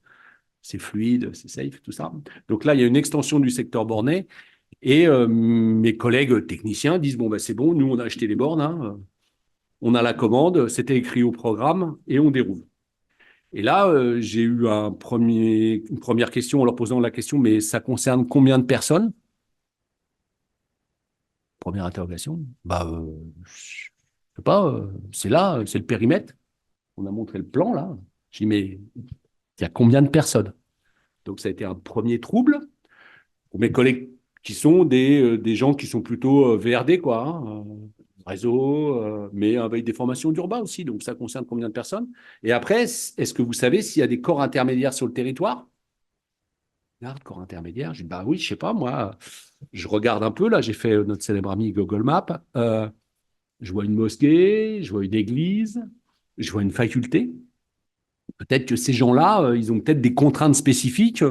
c'est fluide, c'est safe, tout ça. Donc là, il y a une extension du secteur borné, et mes collègues techniciens disent, bon, ben, c'est bon, nous, on a acheté les bornes, hein, on a la commande, c'était écrit au programme, et on déroule. Et là, j'ai eu une première question en leur posant la question, mais ça concerne combien de personnes? Première interrogation. Je sais pas, c'est là, c'est le périmètre. On a montré le plan, là. J'ai dit, mais il y a combien de personnes? Donc, ça a été un premier trouble. Pour mes collègues qui sont des gens qui sont plutôt VRD, quoi, hein, réseau, mais avec des formations d'urbain aussi. Donc, ça concerne combien de personnes? Et après, est-ce que vous savez s'il y a des corps intermédiaires sur le territoire? Regarde, corps intermédiaire. Je dis, bah oui, je sais pas, moi, je regarde un peu, là, j'ai fait notre célèbre ami Google Maps. Je vois une mosquée, je vois une église, je vois une faculté. Peut-être que ces gens-là, ils ont peut-être des contraintes spécifiques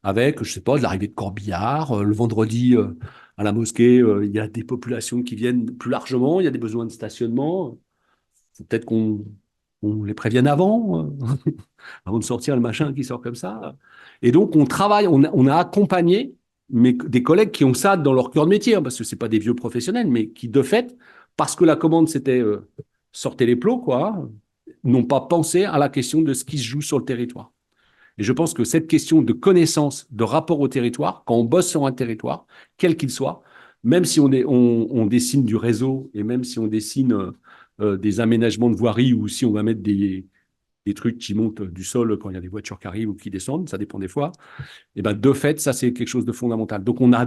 avec, je sais pas, de l'arrivée de corbillards. Le vendredi, à la mosquée, il y a des populations qui viennent plus largement, il y a des besoins de stationnement. Faut peut-être qu'on les prévienne avant, avant de sortir le machin qui sort comme ça. Et donc, on travaille, on a accompagné des collègues qui ont ça dans leur cœur de métier, hein, parce que c'est pas des vieux professionnels, mais qui, de fait, parce que la commande, c'était sortez les plots, quoi, n'ont pas pensé à la question de ce qui se joue sur le territoire. Et je pense que cette question de connaissance, de rapport au territoire, quand on bosse sur un territoire, quel qu'il soit, même si on dessine du réseau et même si on dessine des aménagements de voirie ou si on va mettre des trucs qui montent du sol quand il y a des voitures qui arrivent ou qui descendent, ça dépend des fois, et ben de fait, ça, c'est quelque chose de fondamental. Donc, on a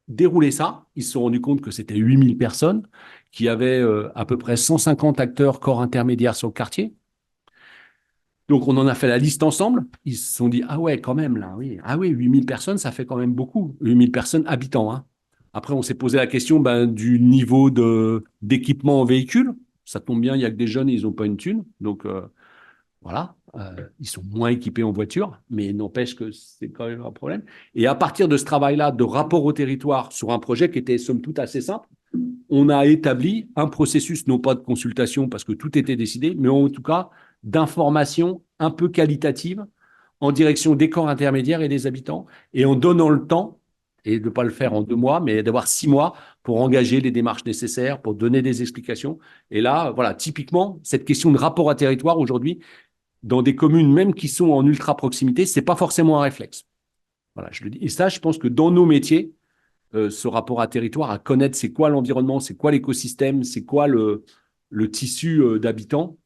déroulé ça. Ils se sont rendus compte que c'était 8000 personnes, qui avaient à peu près 150 acteurs corps intermédiaires sur le quartier. Donc, on en a fait la liste ensemble. Ils se sont dit, ah ouais, quand même, là, oui. Ah oui, 8000 personnes, ça fait quand même beaucoup. 8000 personnes habitants, hein. Après, on s'est posé la question du niveau d'équipement en véhicule. Ça tombe bien, il n'y a que des jeunes et ils n'ont pas une thune. Donc, voilà, ils sont moins équipés en voiture, mais n'empêche que c'est quand même un problème. Et à partir de ce travail-là, de rapport au territoire sur un projet qui était somme toute assez simple, on a établi un processus, non pas de consultation parce que tout était décidé, mais en tout cas d'information un peu qualitative en direction des corps intermédiaires et des habitants, et en donnant le temps, et de ne pas le faire en 2 mois, mais d'avoir 6 mois pour engager les démarches nécessaires, pour donner des explications. Et là, voilà, typiquement, cette question de rapport à territoire aujourd'hui, dans des communes même qui sont en ultra proximité, c'est pas forcément un réflexe. Voilà, je le dis. Et ça, je pense que dans nos métiers, ce rapport à territoire, à connaître c'est quoi l'environnement, c'est quoi l'écosystème, c'est quoi le tissu d'habitants,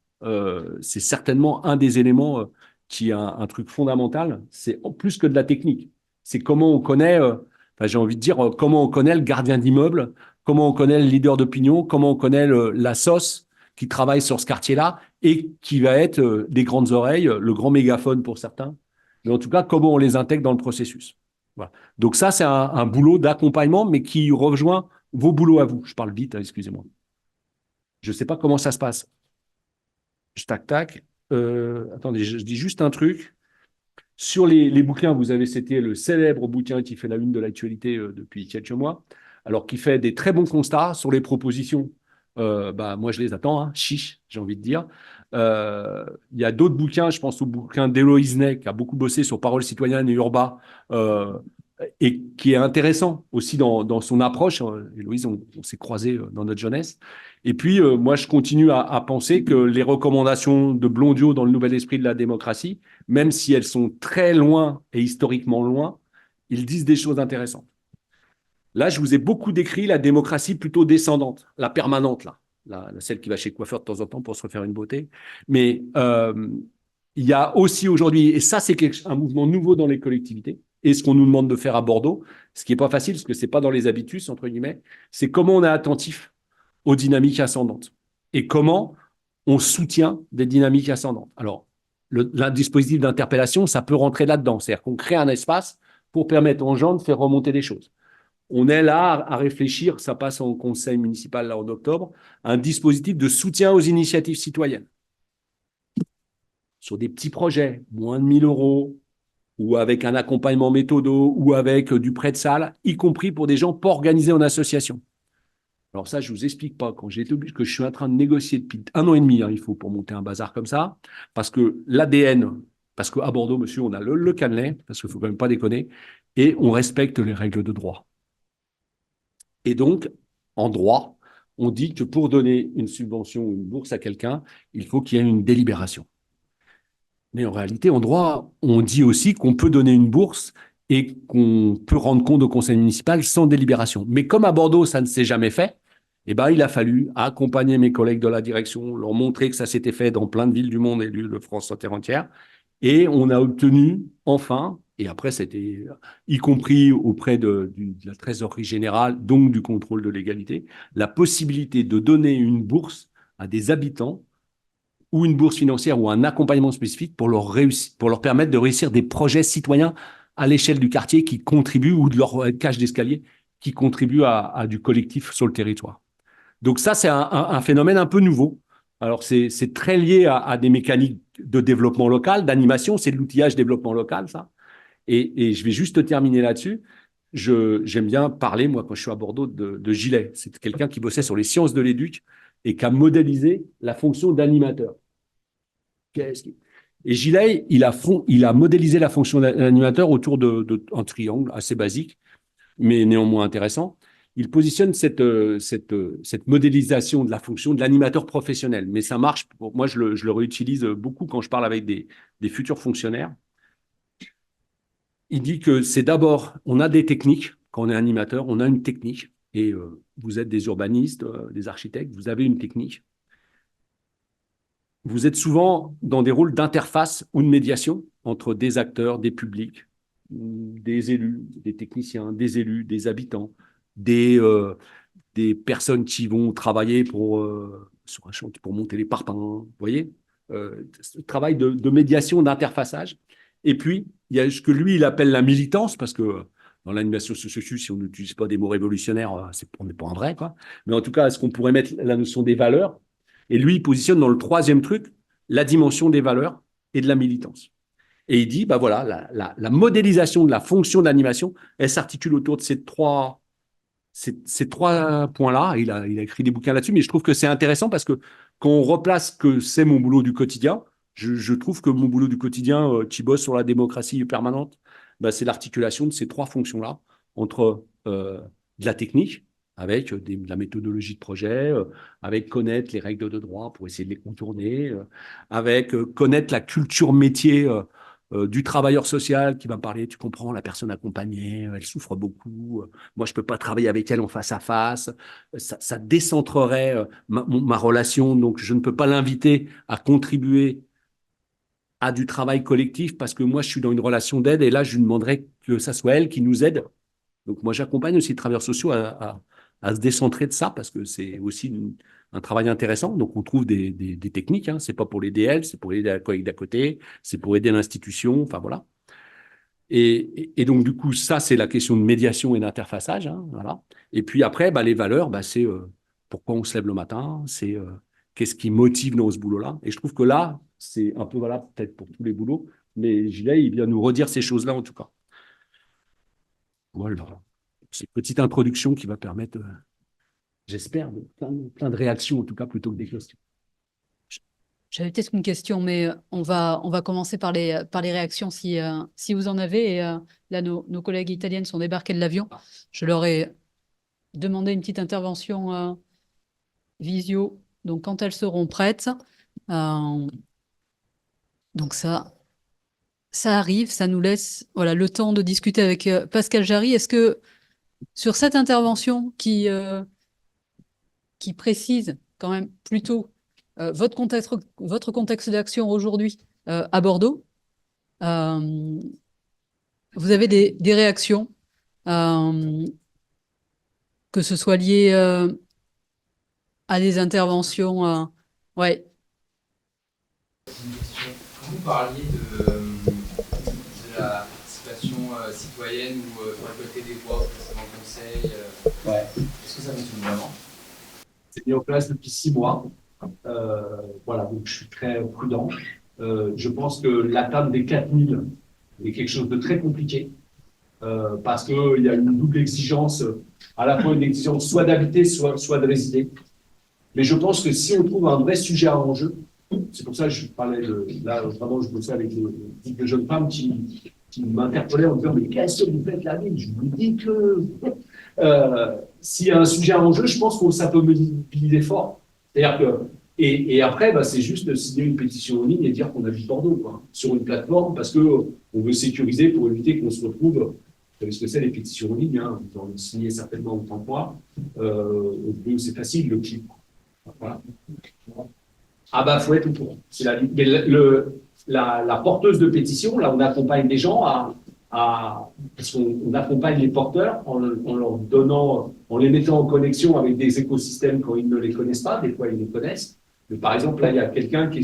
c'est certainement un des éléments qui est un truc fondamental. C'est plus que de la technique. C'est comment on connaît, enfin, j'ai envie de dire, comment on connaît le gardien d'immeuble, comment on connaît le leader d'opinion, comment on connaît la sauce qui travaille sur ce quartier-là et qui va être des grandes oreilles, le grand mégaphone pour certains. Mais en tout cas, comment on les intègre dans le processus. Voilà. Donc ça, c'est un boulot d'accompagnement, mais qui rejoint vos boulots à vous. Je parle vite, hein, excusez-moi. Je ne sais pas comment ça se passe. Tac, tac. Attendez, je dis juste un truc. Sur les bouquins, vous avez cité le célèbre bouquin qui fait la une de l'actualité depuis quelques mois, alors qui fait des très bons constats sur les propositions. Moi, je les attends, hein, chiche, j'ai envie de dire. Il y a d'autres bouquins, je pense au bouquin d'Héloïse Ney, qui a beaucoup bossé sur Parole citoyenne et Urba, et qui est intéressant aussi dans son approche. Héloïse, on s'est croisés dans notre jeunesse. Et puis, moi, je continue à penser que les recommandations de Blondiot dans le Nouvel Esprit de la démocratie, même si elles sont très loin et historiquement loin, ils disent des choses intéressantes. Là, je vous ai beaucoup décrit la démocratie plutôt descendante, la permanente, celle qui va chez le coiffeur de temps en temps pour se refaire une beauté. Mais il y a aussi aujourd'hui, et ça, c'est un mouvement nouveau dans les collectivités, et ce qu'on nous demande de faire à Bordeaux, ce qui n'est pas facile, parce que ce n'est pas dans les habitus, entre guillemets, c'est comment on est attentif aux dynamiques ascendantes et comment on soutient des dynamiques ascendantes. Alors, le dispositif d'interpellation, ça peut rentrer là-dedans, c'est-à-dire qu'on crée un espace pour permettre aux gens de faire remonter des choses. On est là à réfléchir, ça passe en conseil municipal là en octobre, un dispositif de soutien aux initiatives citoyennes. Sur des petits projets, moins de 1000 euros, ou avec un accompagnement méthodo, ou avec du prêt de salle, y compris pour des gens pas organisés en association. Alors ça, je ne vous explique pas, quand que je suis en train de négocier depuis 1 an et demi, hein, il faut pour monter un bazar comme ça, parce que l'ADN, parce qu'à Bordeaux, monsieur, on a le cannelé, parce qu'il ne faut quand même pas déconner, et on respecte les règles de droit. Et donc, en droit, on dit que pour donner une subvention ou une bourse à quelqu'un, il faut qu'il y ait une délibération. Mais en réalité, en droit, on dit aussi qu'on peut donner une bourse et qu'on peut rendre compte au conseil municipal sans délibération. Mais comme à Bordeaux, ça ne s'est jamais fait, eh ben, il a fallu accompagner mes collègues de la direction, leur montrer que ça s'était fait dans plein de villes du monde et de France entière. Et on a obtenu, enfin, et après, c'était y compris auprès de la Trésorerie générale, donc du contrôle de légalité, la possibilité de donner une bourse à des habitants ou une bourse financière ou un accompagnement spécifique pour leur permettre de réussir des projets citoyens à l'échelle du quartier qui contribuent, ou de leur cage d'escalier, qui contribuent à du collectif sur le territoire. Donc ça, c'est un phénomène un peu nouveau. Alors, c'est très lié à des mécaniques de développement local, d'animation, c'est de l'outillage développement local, ça. Et je vais juste terminer là-dessus. J'aime bien parler, moi, quand je suis à Bordeaux, de Gillet. C'est quelqu'un qui bossait sur les sciences de l'éduc et qui a modélisé la fonction d'animateur. Et Gillet, il a modélisé la fonction d'animateur autour d'un triangle assez basique, mais néanmoins intéressant. Il positionne cette modélisation de la fonction de l'animateur professionnel. Mais ça marche, moi je le réutilise beaucoup quand je parle avec des futurs fonctionnaires. Il dit que c'est d'abord, on a des techniques, quand on est animateur, on a une technique, et vous êtes des urbanistes, des architectes, vous avez une technique. Vous êtes souvent dans des rôles d'interface ou de médiation entre des acteurs, des publics, des élus, des techniciens, des élus, des habitants, des personnes qui vont travailler sur un chantier pour monter les parpaings, vous voyez, ce travail de médiation, d'interfaçage. Et puis, il y a ce que lui, il appelle la militance, parce que dans l'animation sociale, si on n'utilise pas des mots révolutionnaires, on n'est pas un vrai, quoi. Mais en tout cas, est-ce qu'on pourrait mettre la notion des valeurs? Et lui, il positionne dans le troisième truc la dimension des valeurs et de la militance. Et il dit, bah voilà, la modélisation de la fonction d'animation, elle s'articule autour de ces trois points-là. Il a écrit des bouquins là-dessus, mais je trouve que c'est intéressant parce que quand on replace que c'est mon boulot du quotidien, je trouve que mon boulot du quotidien, qui bosse sur la démocratie permanente, bah, c'est l'articulation de ces trois fonctions-là entre de la technique, avec de la méthodologie de projet, avec connaître les règles de droit pour essayer de les contourner, avec connaître la culture métier du travailleur social qui va me parler, tu comprends, la personne accompagnée, elle souffre beaucoup, moi je peux pas travailler avec elle en face à face, ça décentrerait ma relation, donc je ne peux pas l'inviter à contribuer à du travail collectif parce que moi je suis dans une relation d'aide et là je lui demanderais que ça soit elle qui nous aide. Donc moi j'accompagne aussi les travailleurs sociaux à se décentrer de ça parce que c'est aussi un travail intéressant. Donc on trouve des techniques, hein. C'est pas pour l'aider elle, c'est pour aider la collègue d'à côté, c'est pour aider l'institution, enfin voilà. Et donc, du coup, ça, c'est la question de médiation et d'interfaçage. Hein, voilà. Et puis après, bah, les valeurs, bah, c'est pourquoi on se lève le matin, c'est qu'est-ce qui motive dans ce boulot-là. Et je trouve que là, c'est un peu valable peut-être pour tous les boulots, mais Gilles, il vient nous redire ces choses-là en tout cas. Voilà. C'est une petite introduction qui va permettre, j'espère, plein de réactions en tout cas plutôt que des questions. J'avais peut-être une question, mais on va commencer par les réactions si vous en avez. Et là, nos collègues italiennes sont débarquées de l'avion. Je leur ai demandé une petite intervention visio, donc quand elles seront prêtes. Donc ça arrive, ça nous laisse voilà, le temps de discuter avec Pascal Jarry. Est-ce que sur cette intervention qui précise quand même plutôt votre contexte d'action aujourd'hui à Bordeaux, vous avez des réactions, que ce soit lié à des interventions. Ouais. Vous parliez de la participation citoyenne ou récolter des voix au précédent conseil. Ouais. Est-ce que ça fonctionne vraiment? C'est mis en place depuis 6 mois. Voilà, donc je suis très prudent. Je pense que l'atteinte des 4000 est quelque chose de très compliqué parce qu'il y a une double exigence, à la fois une exigence soit d'habiter, soit de résider. Mais je pense que si on trouve un vrai sujet à enjeu, c'est pour ça que je parlais là, vraiment, je bossais avec des jeunes femmes qui m'interpellaient en disant mais qu'est-ce que vous faites la ville? Je vous dis que s'il y a un sujet à enjeu, je pense que ça peut mobiliser fort. C'est-à-dire que et après, bah, c'est juste de signer une pétition en ligne et dire qu'on habite Bordeaux, quoi, sur une plateforme parce que on veut sécuriser pour éviter qu'on se retrouve. Vous savez ce que c'est les pétitions en ligne, hein, vous en signez certainement autant que moi. C'est facile le clip. Voilà. Ah bah faut être au courant. C'est la mais la porteuse de pétition, là, on accompagne des gens parce qu'on accompagne les porteurs en leur donnant, en les mettant en connexion avec des écosystèmes quand ils ne les connaissent pas, des fois ils les connaissent. Mais par exemple, là, il y a quelqu'un qui est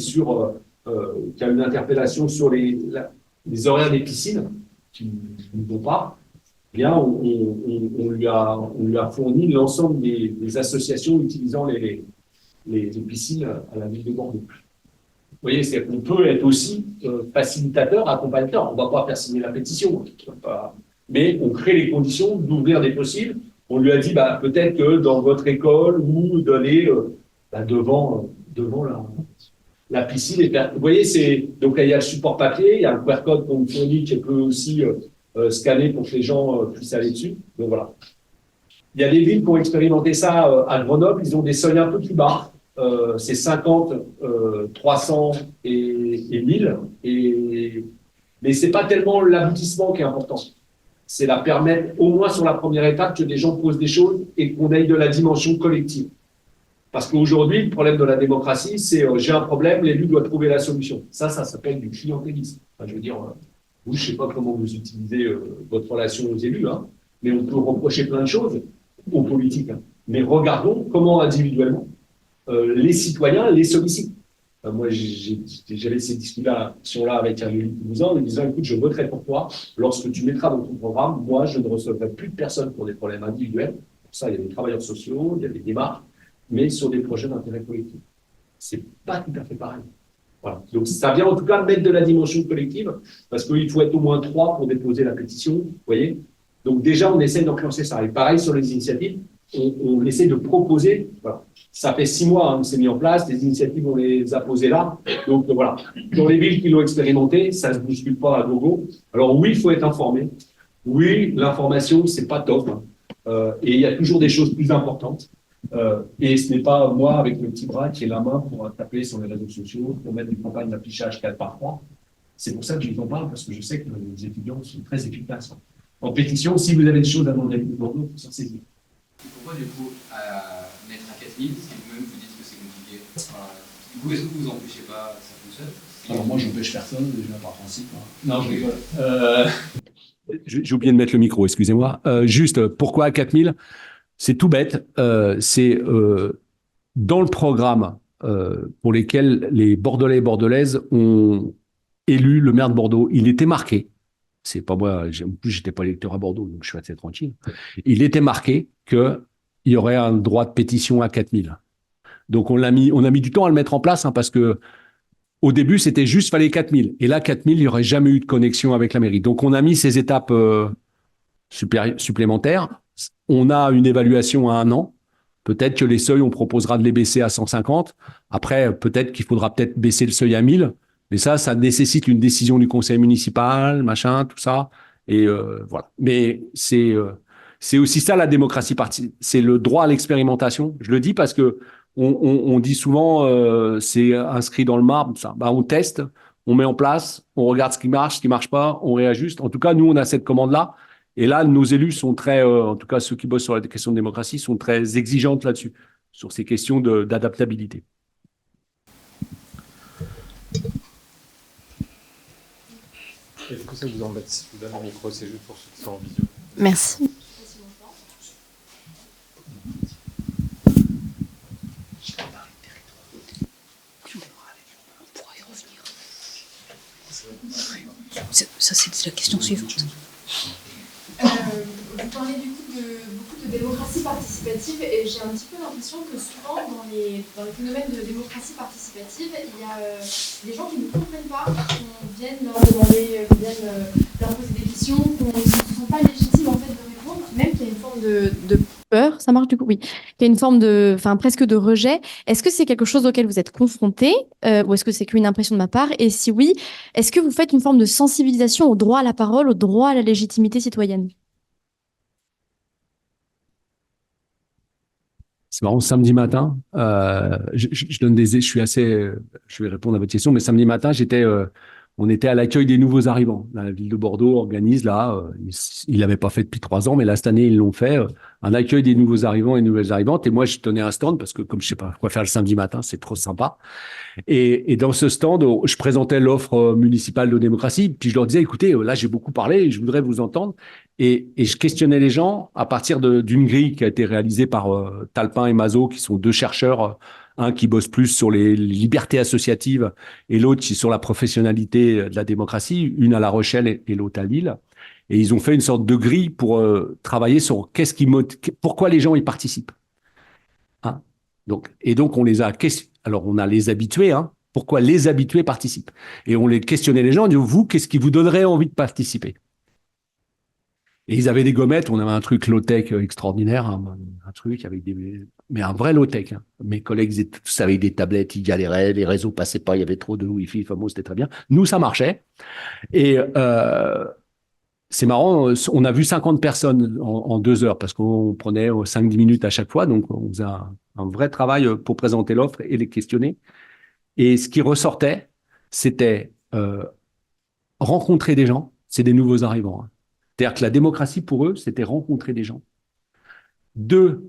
qui a une interpellation sur les horaires des piscines qui ne vont pas. Bien, on lui a fourni l'ensemble des associations utilisant les piscines à la ville de Bordeaux. Vous voyez, on peut être aussi facilitateur, accompagnateur. On ne va pas faire signer la pétition, mais on crée les conditions d'ouvrir des possibles. On lui a dit, peut-être que dans votre école, ou d'aller devant la piscine. Vous voyez, donc là, il y a le support papier, il y a un QR code qu'on fournit qui peut aussi scanner pour que les gens puissent aller dessus. Donc voilà. Il y a des villes qui ont expérimenté ça à Grenoble, ils ont des seuils un peu plus bas. C'est 50, 300 et 1000. Mais ce n'est pas tellement l'aboutissement qui est important. C'est la permettre, au moins sur la première étape, que des gens posent des choses et qu'on aille de la dimension collective. Parce qu'aujourd'hui, le problème de la démocratie, c'est j'ai un problème, l'élu doit trouver la solution. Ça s'appelle du clientélisme. Enfin, je veux dire, vous, je ne sais pas comment vous utilisez votre relation aux élus, hein, mais on peut reprocher plein de choses aux politiques. Hein. Mais regardons comment individuellement les citoyens les sollicitent. Moi, j'avais ces discussions-là avec un élu toulousain en lui disant, écoute, je voterai pour toi lorsque tu mettras dans ton programme, moi, je ne recevrai plus de personnes pour des problèmes individuels. Pour ça, il y a des travailleurs sociaux, il y a des démarches, mais sur des projets d'intérêt collectif. C'est pas tout à fait pareil. Voilà. Donc, ça vient en tout cas mettre de la dimension collective, parce qu'il faut être au moins 3 pour déposer la pétition, vous voyez. Donc, déjà, on essaie d'enclencher ça. Et pareil, sur les initiatives, on essaie de proposer, voilà. Ça fait 6 mois, on s'est mis en place, les initiatives, on les a posées là. Donc, voilà. Dans les villes qui l'ont expérimenté, ça ne se bouscule pas à gogo. Alors, oui, il faut être informé. Oui, l'information, c'est pas top. Et il y a toujours des choses plus importantes. Et ce n'est pas moi, avec le petit bras, qui ai la main pour taper sur les réseaux sociaux, pour mettre des campagnes d'affichage 4 par 3. C'est pour ça que je vous en parle, parce que je sais que les étudiants sont très efficaces. En pétition, si vous avez des choses à demander de Bordeaux, il faut s'en saisir. Pourquoi, du coup, mettre à 4000, si vous-même vous dites que c'est compliqué, du coup, est-ce que vous empêchez pas que ça fonctionne? Alors, moi, j'empêche personne, déjà par principe. Hein. Non, je rigole. J'ai oublié de mettre le micro, excusez-moi. Juste, pourquoi à 4000? C'est tout bête. C'est dans le programme pour lesquels les Bordelais et Bordelaises ont élu le maire de Bordeaux. Il était marqué. C'est pas moi. En plus, j'étais pas électeur à Bordeaux, donc je suis assez tranquille. Il était marqué qu'il y aurait un droit de pétition à 4000. Donc on a mis du temps à le mettre en place, hein, parce que au début c'était juste fallait 4000. Et là 4000, il n'y aurait jamais eu de connexion avec la mairie. Donc on a mis ces étapes supplémentaires. On a une évaluation à 1 an. Peut-être que les seuils, on proposera de les baisser à 150. Après, peut-être qu'il faudra baisser le seuil à 1000. Mais ça nécessite une décision du conseil municipal, machin, tout ça. Et voilà. Mais c'est aussi ça la démocratie participative. C'est le droit à l'expérimentation. Je le dis parce que on dit souvent c'est inscrit dans le marbre. Ça. On teste, on met en place, on regarde ce qui marche pas, on réajuste. En tout cas, nous, on a cette commande-là. Et là, nos élus sont très, en tout cas ceux qui bossent sur la question de démocratie, sont très exigeantes là-dessus, sur ces questions d'adaptabilité. Est-ce que ça vous embête si je vous donne le micro? C'est juste pour ceux qui sont en visio. Merci. Ça, c'est la question suivante. Vous parlez du coup beaucoup de démocratie participative et j'ai un petit peu l'impression que souvent dans les phénomènes de démocratie participative, il y a des gens qui ne comprennent pas, qu'on vienne leur demander, qu'on vienne leur poser des questions, qu'on ne se sent pas légitime en fait de répondre, même qu'il y a une forme de peur, ça marche du coup, oui, qu'il y a une forme de, presque de rejet. Est-ce que c'est quelque chose auquel vous êtes confronté ou est-ce que c'est qu'une impression de ma part? Et si oui, est-ce que vous faites une forme de sensibilisation au droit à la parole, au droit à la légitimité citoyenne? C'est marrant, samedi matin, je donne je vais répondre à votre question, mais samedi matin, j'étais On était à l'accueil des nouveaux arrivants. La ville de Bordeaux organise là, ils l'avaient pas fait depuis 3 ans, mais là cette année ils l'ont fait, un accueil des nouveaux arrivants et nouvelles arrivantes. Et moi je tenais un stand parce que comme je sais pas quoi faire le samedi matin, c'est trop sympa. Et dans ce stand, je présentais l'offre municipale de démocratie. Puis je leur disais, écoutez, là j'ai beaucoup parlé, je voudrais vous entendre. Et je questionnais les gens à partir d'une grille qui a été réalisée par Talpin et Mazot, qui sont deux chercheurs. Un qui bosse plus sur les libertés associatives et l'autre qui sur la professionnalité de la démocratie, une à La Rochelle et l'autre à Lille. Et ils ont fait une sorte de grille pour travailler sur pourquoi les gens y participent. Hein, donc on les a alors on a les habitués, hein, pourquoi les habitués participent. Et on les questionnait les gens, on dit, vous, qu'est-ce qui vous donnerait envie de participer? Et ils avaient des gommettes, on avait un truc low-tech extraordinaire, un truc avec mais un vrai low-tech. Hein. Mes collègues étaient tous avec des tablettes, ils galéraient, les réseaux passaient pas, il y avait trop de Wi-Fi, enfin bon, c'était très bien. Nous, ça marchait. Et c'est marrant, on a vu 50 personnes en 2 heures parce qu'on prenait 5-10 minutes à chaque fois, donc on faisait un vrai travail pour présenter l'offre et les questionner. Et ce qui ressortait, c'était rencontrer des gens, c'est des nouveaux arrivants. Hein. C'est-à-dire que la démocratie, pour eux, c'était rencontrer des gens.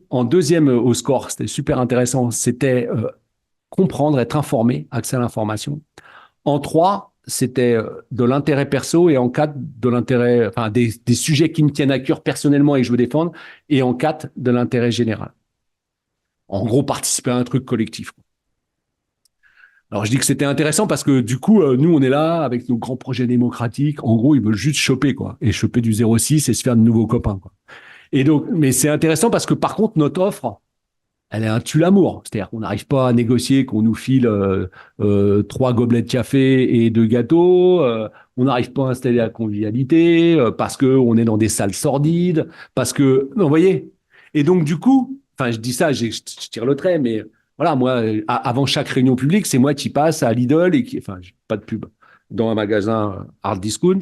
En deuxième au score, c'était super intéressant, c'était comprendre, être informé, accès à l'information. En 3, c'était de l'intérêt perso et en 4, de l'intérêt, enfin, des sujets qui me tiennent à cœur personnellement et que je veux défendre. Et en 4, de l'intérêt général. En gros, participer à un truc collectif. Alors, je dis que c'était intéressant parce que du coup, nous, on est là avec nos grands projets démocratiques. En gros, ils veulent juste choper, quoi. Et choper du 0,6 et se faire de nouveaux copains, quoi. Et donc, mais c'est intéressant parce que par contre, notre offre, elle est un tue-l'amour. C'est-à-dire qu'on n'arrive pas à négocier qu'on nous file 3 gobelets de café et 2 gâteaux. On n'arrive pas à installer la convivialité parce qu'on est dans des salles sordides. Parce que, non, vous voyez. Et donc, du coup, enfin, je dis ça, je tire le trait, mais voilà, moi, avant chaque réunion publique, c'est moi qui passe à Lidl enfin, pas de pub, dans un magasin hard discount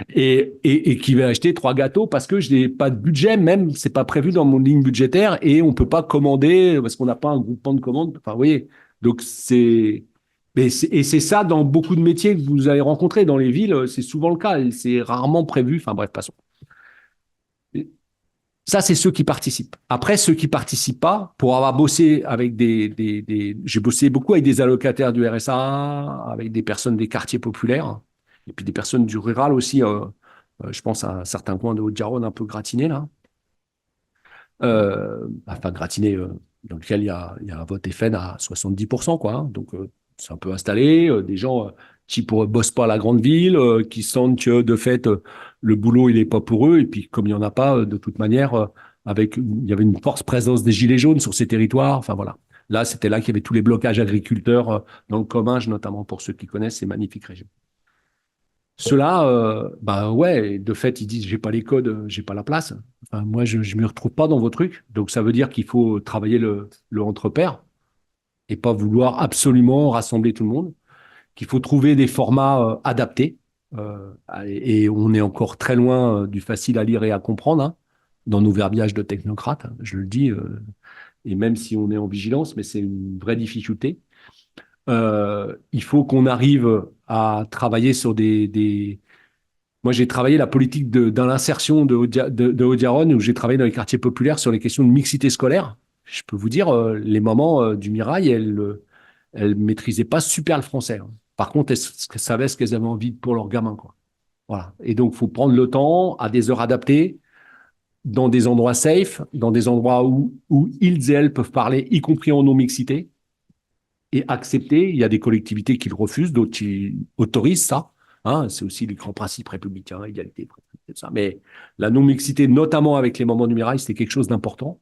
et qui va acheter 3 gâteaux parce que je n'ai pas de budget, même c'est pas prévu dans mon ligne budgétaire et on peut pas commander parce qu'on n'a pas un groupement de commandes. Enfin, vous voyez, donc c'est ça dans beaucoup de métiers que vous allez rencontrer dans les villes, c'est souvent le cas. C'est rarement prévu. Enfin bref, passons. Ça, c'est ceux qui participent. Après, ceux qui participent pas, pour avoir bossé avec j'ai bossé beaucoup avec des allocataires du RSA, avec des personnes des quartiers populaires, et puis des personnes du rural aussi. Je pense à certains coins de Haute-Garonne un peu gratinés, là. Enfin, gratinés, dans lequel il y a un vote FN à 70%, quoi. Hein. Donc, c'est un peu installé. Des gens qui ne bossent pas à la grande ville, qui sentent que, de fait, le boulot, il n'est pas pour eux. Et puis, comme il n'y en a pas, de toute manière, il y avait une forte présence des Gilets jaunes sur ces territoires. Enfin, voilà. Là, c'était là qu'il y avait tous les blocages agriculteurs dans le Comminges, notamment pour ceux qui connaissent ces magnifiques régions. Ceux-là, bah ouais, de fait, ils disent, j'ai pas les codes, j'ai pas la place. Enfin, moi, je me retrouve pas dans vos trucs. Donc, ça veut dire qu'il faut travailler le entre-pairs et pas vouloir absolument rassembler tout le monde, qu'il faut trouver des formats adaptés. Et on est encore très loin du facile à lire et à comprendre, hein, dans nos verbiages de technocrates, je le dis, et même si on est en vigilance, mais c'est une vraie difficulté. Il faut qu'on arrive à travailler sur Moi, j'ai travaillé la politique dans l'insertion de Haute-Garonne, où j'ai travaillé dans les quartiers populaires sur les questions de mixité scolaire. Je peux vous dire, les mamans du Mirail, elles maîtrisaient pas super le français. Hein. Par contre, elles savaient ce qu'elles avaient envie pour leurs gamins, quoi. Voilà. Et donc, il faut prendre le temps, à des heures adaptées, dans des endroits safe, dans des endroits où ils et elles peuvent parler, y compris en non-mixité, et accepter. Il y a des collectivités qui le refusent, d'autres qui autorisent ça. Hein, c'est aussi les grands principes républicains, égalité, tout ça. Mais la non-mixité, notamment avec les mamans du Mirail, c'était quelque chose d'important.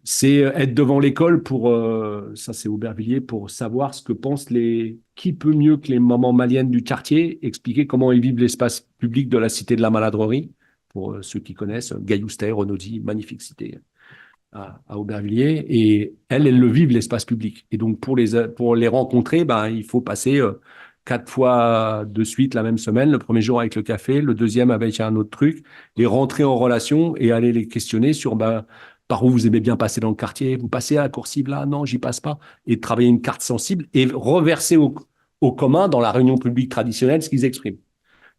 C'est être devant l'école pour, ça c'est Aubervilliers, pour savoir ce que pensent qui peut mieux que les mamans maliennes du quartier, expliquer comment ils vivent l'espace public de la cité de la Maladrerie, pour ceux qui connaissent, Gailloustet, Renaudie, magnifique cité à Aubervilliers, et elles le vivent l'espace public. Et donc pour les rencontrer, ben, il faut passer 4 fois de suite la même semaine, le premier jour avec le café, le deuxième avec un autre truc, et rentrer en relation et aller les questionner sur par où vous aimez bien passer dans le quartier, vous passez à Coursives là, non, j'y passe pas, et travailler une carte sensible et reverser au au commun dans la réunion publique traditionnelle ce qu'ils expriment.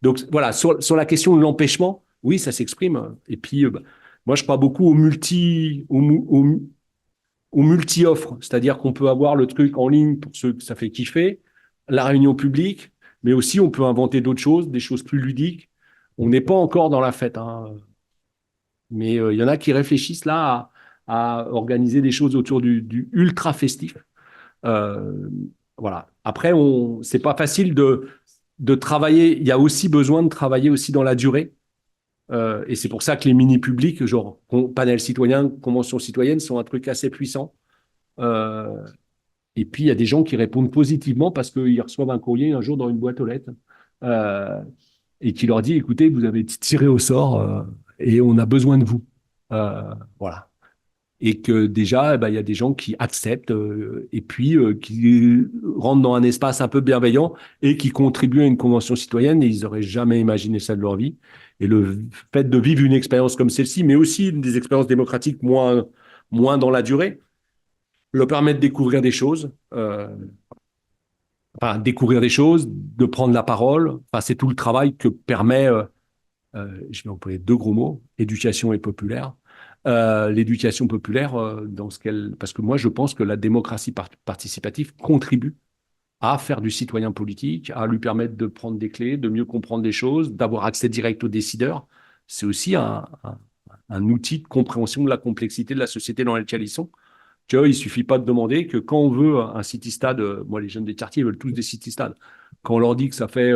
Donc voilà, sur la question de l'empêchement, oui, ça s'exprime. Et puis, moi, je crois beaucoup au multi-offre, c'est-à-dire qu'on peut avoir le truc en ligne pour ceux que ça fait kiffer, la réunion publique, mais aussi on peut inventer d'autres choses, des choses plus ludiques. On n'est pas encore dans la fête, hein. Mais il y en a qui réfléchissent là à organiser des choses autour du ultra festif. Voilà. Après, c'est pas facile de travailler. Il y a aussi besoin de travailler aussi dans la durée. Et c'est pour ça que les mini-publics, genre panel citoyen, convention citoyenne, sont un truc assez puissant. Et puis, il y a des gens qui répondent positivement parce qu'ils reçoivent un courrier un jour dans une boîte aux lettres et qui leur dit, écoutez, vous avez tiré au sort et on a besoin de vous. Voilà. Et que déjà, il y a des gens qui acceptent et puis qui rentrent dans un espace un peu bienveillant et qui contribuent à une convention citoyenne et ils n'auraient jamais imaginé ça de leur vie. Et le fait de vivre une expérience comme celle-ci, mais aussi des expériences démocratiques moins dans la durée, leur permet de découvrir des choses, de prendre la parole. Enfin, c'est tout le travail que permet, je vais employer 2 gros mots, éducation et populaire. L'éducation populaire, parce que moi, je pense que la démocratie participative contribue à faire du citoyen politique, à lui permettre de prendre des clés, de mieux comprendre les choses, d'avoir accès direct aux décideurs. C'est aussi un outil de compréhension de la complexité de la société dans laquelle ils sont. Tu vois, il suffit pas de demander que quand on veut un city-stade, moi, les jeunes des quartiers veulent tous des city-stades. Quand on leur dit que ça fait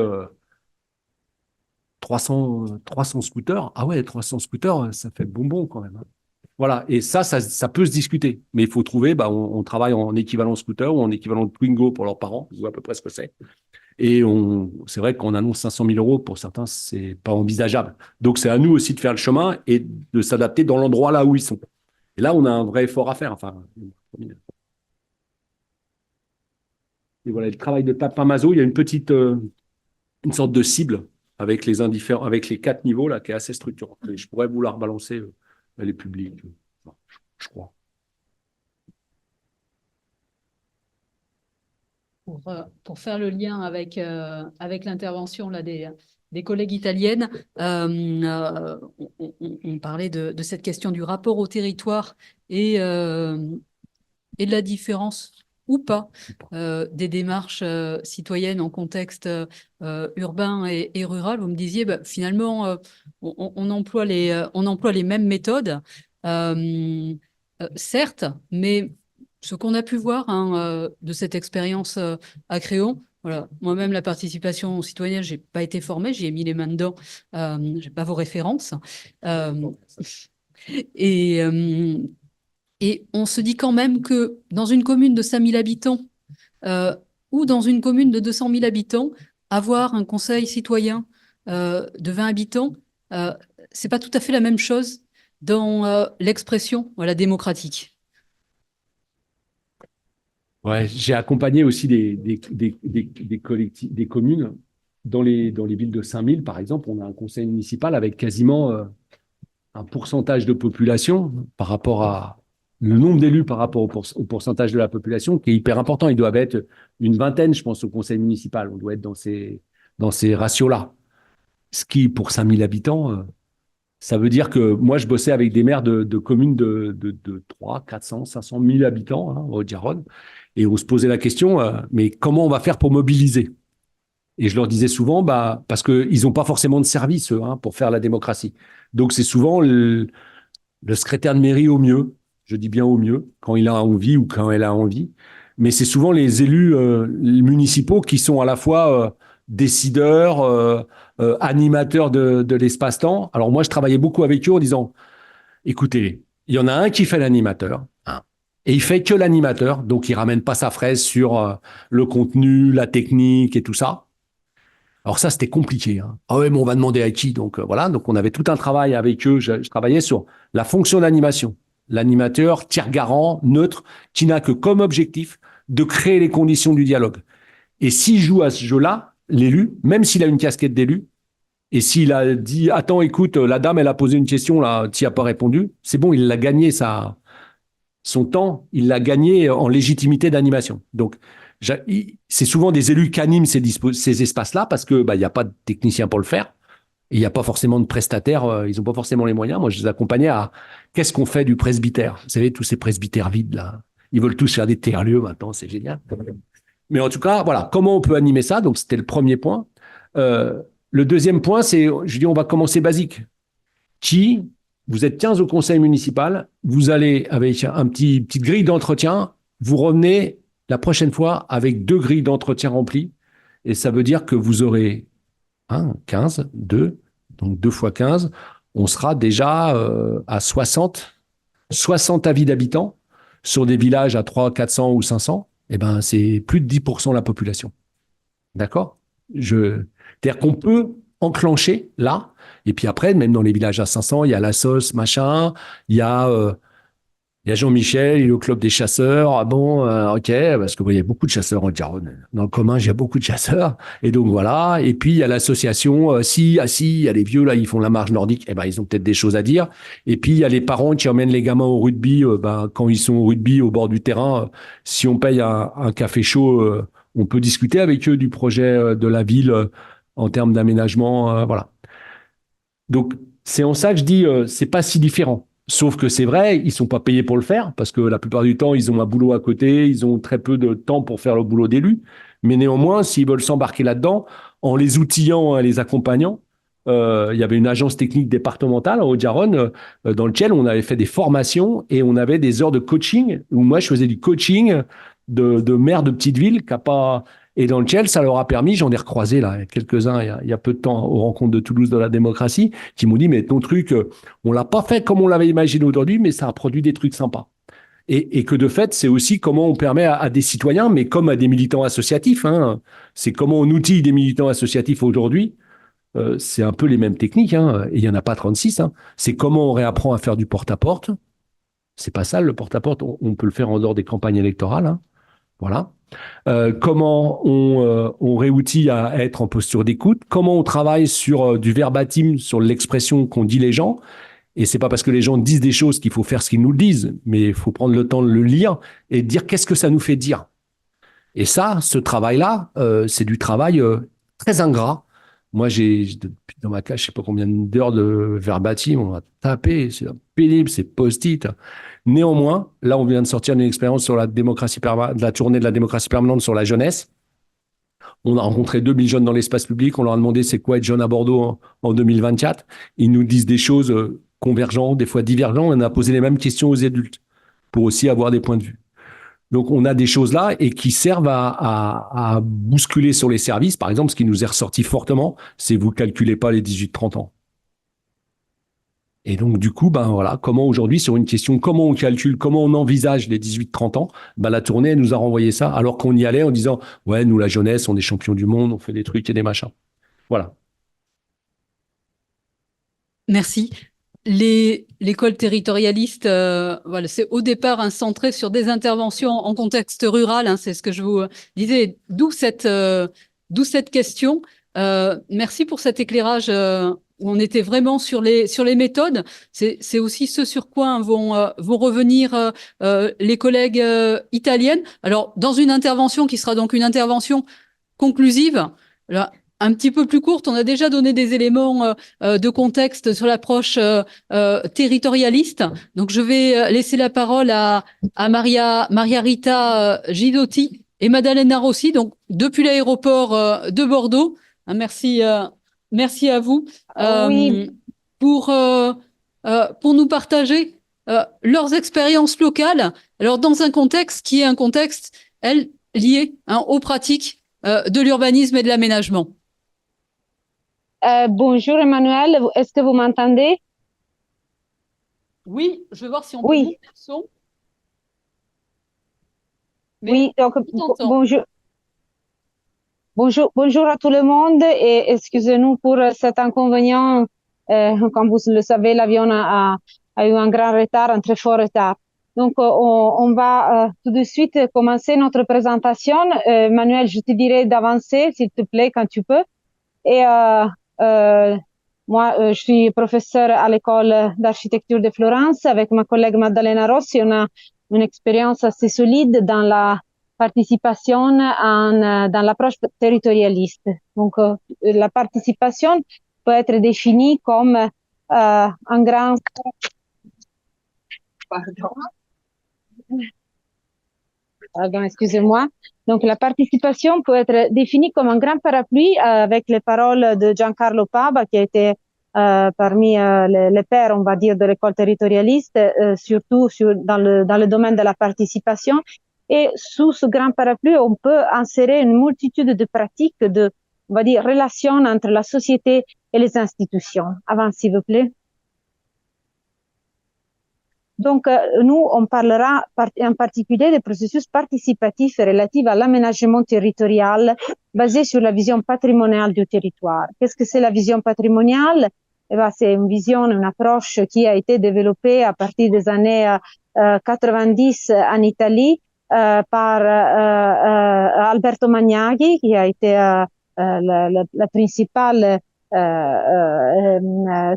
300 scooters, ah ouais, 300 scooters, ça fait bonbon quand même, hein. Voilà, et ça peut se discuter. Mais il faut trouver, on travaille en équivalent scooter ou en équivalent Twingo pour leurs parents, ils voient à peu près ce que c'est. Et c'est vrai qu'on annonce 500 000 euros, pour certains, c'est pas envisageable. Donc, c'est à nous aussi de faire le chemin et de s'adapter dans l'endroit là où ils sont. Et là, on a un vrai effort à faire. Enfin, et voilà, le travail de Papin Mazo, il y a une sorte de cible avec les 4 niveaux là, qui est assez structurante. Et je pourrais vous la rebalancer, elle est publique, je crois. Pour faire le lien avec l'intervention là, des collègues italiennes, on parlait de cette question du rapport au territoire et de la différence ou pas des démarches citoyennes en contexte urbain et rural. Vous me disiez, finalement, on emploie les mêmes méthodes, certes, mais ce qu'on a pu voir de cette expérience à Créon, voilà. Moi-même, la participation citoyenne, je n'ai pas été formée, j'y ai mis les mains dedans, je n'ai pas vos références. Et on se dit quand même que dans une commune de 5 000 habitants ou dans une commune de 200 000 habitants, avoir un conseil citoyen de 20 habitants, ce n'est pas tout à fait la même chose dans l'expression démocratique. Ouais, j'ai accompagné aussi des communes dans les villes de 5000, par exemple. On a un conseil municipal avec quasiment un pourcentage de population par rapport à le nombre d'élus par rapport au pourcentage de la population qui est hyper important. Ils doivent être une vingtaine, je pense, au conseil municipal. On doit être dans ces ratios-là. Ce qui, pour 5000 habitants, ça veut dire que moi, je bossais avec des maires de communes de 300, 400, 500 000 habitants, hein, au Haut-de-Garonne. Et on se posait la question, mais comment on va faire pour mobiliser? Et je leur disais souvent, parce qu'ils n'ont pas forcément de service, eux, pour faire la démocratie. Donc, c'est souvent le secrétaire de mairie au mieux, je dis bien au mieux, quand il a envie ou quand elle a envie. Mais c'est souvent les élus municipaux qui sont à la fois décideurs, animateurs de l'espace-temps. Alors, moi, je travaillais beaucoup avec eux en disant, écoutez, il y en a un qui fait l'animateur, et il fait que l'animateur, donc il ramène pas sa fraise sur le contenu, la technique et tout ça. Alors ça, c'était compliqué. Ah ouais, mais on va demander à qui? Donc voilà, donc on avait tout un travail avec eux. Je travaillais sur la fonction d'animation. L'animateur, tiers garant, neutre, qui n'a que comme objectif de créer les conditions du dialogue. Et s'il joue à ce jeu-là, l'élu, même s'il a une casquette d'élu, et s'il a dit, attends, écoute, la dame, elle a posé une question, là, tu n'y as pas répondu, c'est bon, il l'a gagné, son temps, il l'a gagné en légitimité d'animation. Donc, c'est souvent des élus qui animent ces espaces-là parce que il y a pas de technicien pour le faire. Il n'y a pas forcément de prestataires, ils n'ont pas forcément les moyens. Moi, je les accompagnais à qu'est-ce qu'on fait du presbytère. Vous savez, tous ces presbytères vides, là. Ils veulent tous faire des tiers-lieux maintenant, c'est génial. Mais en tout cas, voilà, comment on peut animer ça? Donc, c'était le premier point. Le deuxième point, c'est, je dis, on va commencer basique. Vous êtes 15 au conseil municipal, vous allez avec petite grille d'entretien, vous revenez la prochaine fois avec 2 grilles d'entretien remplies. Et ça veut dire que vous aurez 15, 2, donc 2 fois 15, on sera déjà à 60 avis d'habitants sur des villages à 300, 400 ou 500. Eh ben, c'est plus de 10% de la population. D'accord? C'est-à-dire qu'on peut enclencher là, et puis après, même dans les villages à 500, il y a la sauce, machin, il y a Jean-Michel, il est le club des chasseurs. Ah bon, ok, parce que il y a beaucoup de chasseurs en Garonne. Dans le commun, il y a beaucoup de chasseurs. Et donc voilà. Et puis il y a l'association. Il y a les vieux là, ils font la marche nordique. Eh ben, ils ont peut-être des choses à dire. Et puis il y a les parents qui emmènent les gamins au rugby. Quand ils sont au rugby au bord du terrain, si on paye un café chaud, on peut discuter avec eux du projet de la ville en termes d'aménagement. Voilà. Donc c'est en ça que je dis, c'est pas si différent. Sauf que c'est vrai, ils sont pas payés pour le faire parce que la plupart du temps, ils ont un boulot à côté, ils ont très peu de temps pour faire le boulot d'élu. Mais néanmoins, s'ils veulent s'embarquer là-dedans, en les outillant, en les accompagnant, il y avait une agence technique départementale en Haute-Garonne dans laquelle on avait fait des formations et on avait des heures de coaching où moi, je faisais du coaching de maire de petite ville qui a pas... Et dans lequel ça leur a permis, j'en ai recroisé là, quelques-uns il y a peu de temps aux rencontres de Toulouse de la démocratie, qui m'ont dit, mais ton truc, on l'a pas fait comme on l'avait imaginé aujourd'hui, mais ça a produit des trucs sympas. Et que de fait, c'est aussi comment on permet à des citoyens, mais comme à des militants associatifs, c'est comment on outille des militants associatifs aujourd'hui. C'est un peu les mêmes techniques, et il n'y en a pas 36. C'est comment on réapprend à faire du porte-à-porte. C'est pas ça, le porte-à-porte, on peut le faire en dehors des campagnes électorales. Voilà. Comment on réoutille à être en posture d'écoute, comment on travaille sur du verbatim, sur l'expression qu'ont dit les gens. Et c'est pas parce que les gens disent des choses qu'il faut faire ce qu'ils nous le disent, mais il faut prendre le temps de le lire et de dire qu'est-ce que ça nous fait dire. Et ça, ce travail-là, c'est du travail très ingrat. Moi, dans ma cage, je sais pas combien d'heures de verbatim, on va taper, c'est pénible, c'est post-it. Néanmoins, là, on vient de sortir d'une expérience sur de la tournée de la démocratie permanente sur la jeunesse. On a rencontré 2000 jeunes dans l'espace public. On leur a demandé c'est quoi être jeune à Bordeaux en 2024. Ils nous disent des choses convergentes, des fois divergentes. On a posé les mêmes questions aux adultes pour aussi avoir des points de vue. Donc, on a des choses là et qui servent à bousculer sur les services. Par exemple, ce qui nous est ressorti fortement, c'est vous calculez pas les 18-30 ans. Et donc, du coup, voilà, comment aujourd'hui, sur une question, comment on calcule, comment on envisage les 18-30 ans, la tournée, elle nous a renvoyé ça, alors qu'on y allait en disant, ouais, nous, la jeunesse, on est champions du monde, on fait des trucs et des machins. Voilà. Merci. L'école territorialiste, voilà, c'est au départ centré sur des interventions en contexte rural, c'est ce que je vous disais, d'où cette question. Merci pour cet éclairage où on était vraiment sur les méthodes. C'est aussi ce sur quoi vont revenir les collègues italiennes. Alors, dans une intervention qui sera donc une intervention conclusive, alors, un petit peu plus courte, on a déjà donné des éléments de contexte sur l'approche territorialiste. Donc, je vais laisser la parole à Maria Rita Gidotti et Maddalena Rossi, donc depuis l'aéroport de Bordeaux. Merci à vous Oui. pour nous partager leurs expériences locales. Alors, dans un contexte qui est un contexte, lié aux pratiques de l'urbanisme et de l'aménagement. Bonjour Emmanuel, est-ce que vous m'entendez? Oui, je vais voir si on peut Oui. monter le son. Mais Oui, donc bonjour. Bonjour à tout le monde et excusez-nous pour cet inconvénient. Comme vous le savez, l'avion a eu un grand retard, un très fort retard. Donc, on va tout de suite commencer notre présentation. Manuel, je te dirai d'avancer, s'il te plaît, quand tu peux. Et moi, je suis professeure à l'école d'architecture de Florence avec ma collègue Maddalena Rossi. On a une expérience assez solide dans participation dans l'approche territorialiste. Donc, la participation peut être définie comme un grand... Pardon, excusez-moi. Donc, la participation peut être définie comme un grand parapluie avec les paroles de Giancarlo Paba, qui a été parmi les pères, on va dire, de l'école territorialiste, surtout dans le domaine de la participation. Et sous ce grand parapluie, on peut insérer une multitude de pratiques, on va dire, relations entre la société et les institutions. Avant, s'il vous plaît. Donc, nous, on parlera en particulier des processus participatifs relatifs à l'aménagement territorial basé sur la vision patrimoniale du territoire. Qu'est-ce que c'est la vision patrimoniale? Eh ben, c'est une vision, une approche qui a été développée à partir des années 90 en Italie par Alberto Magnaghi, qui a été la principale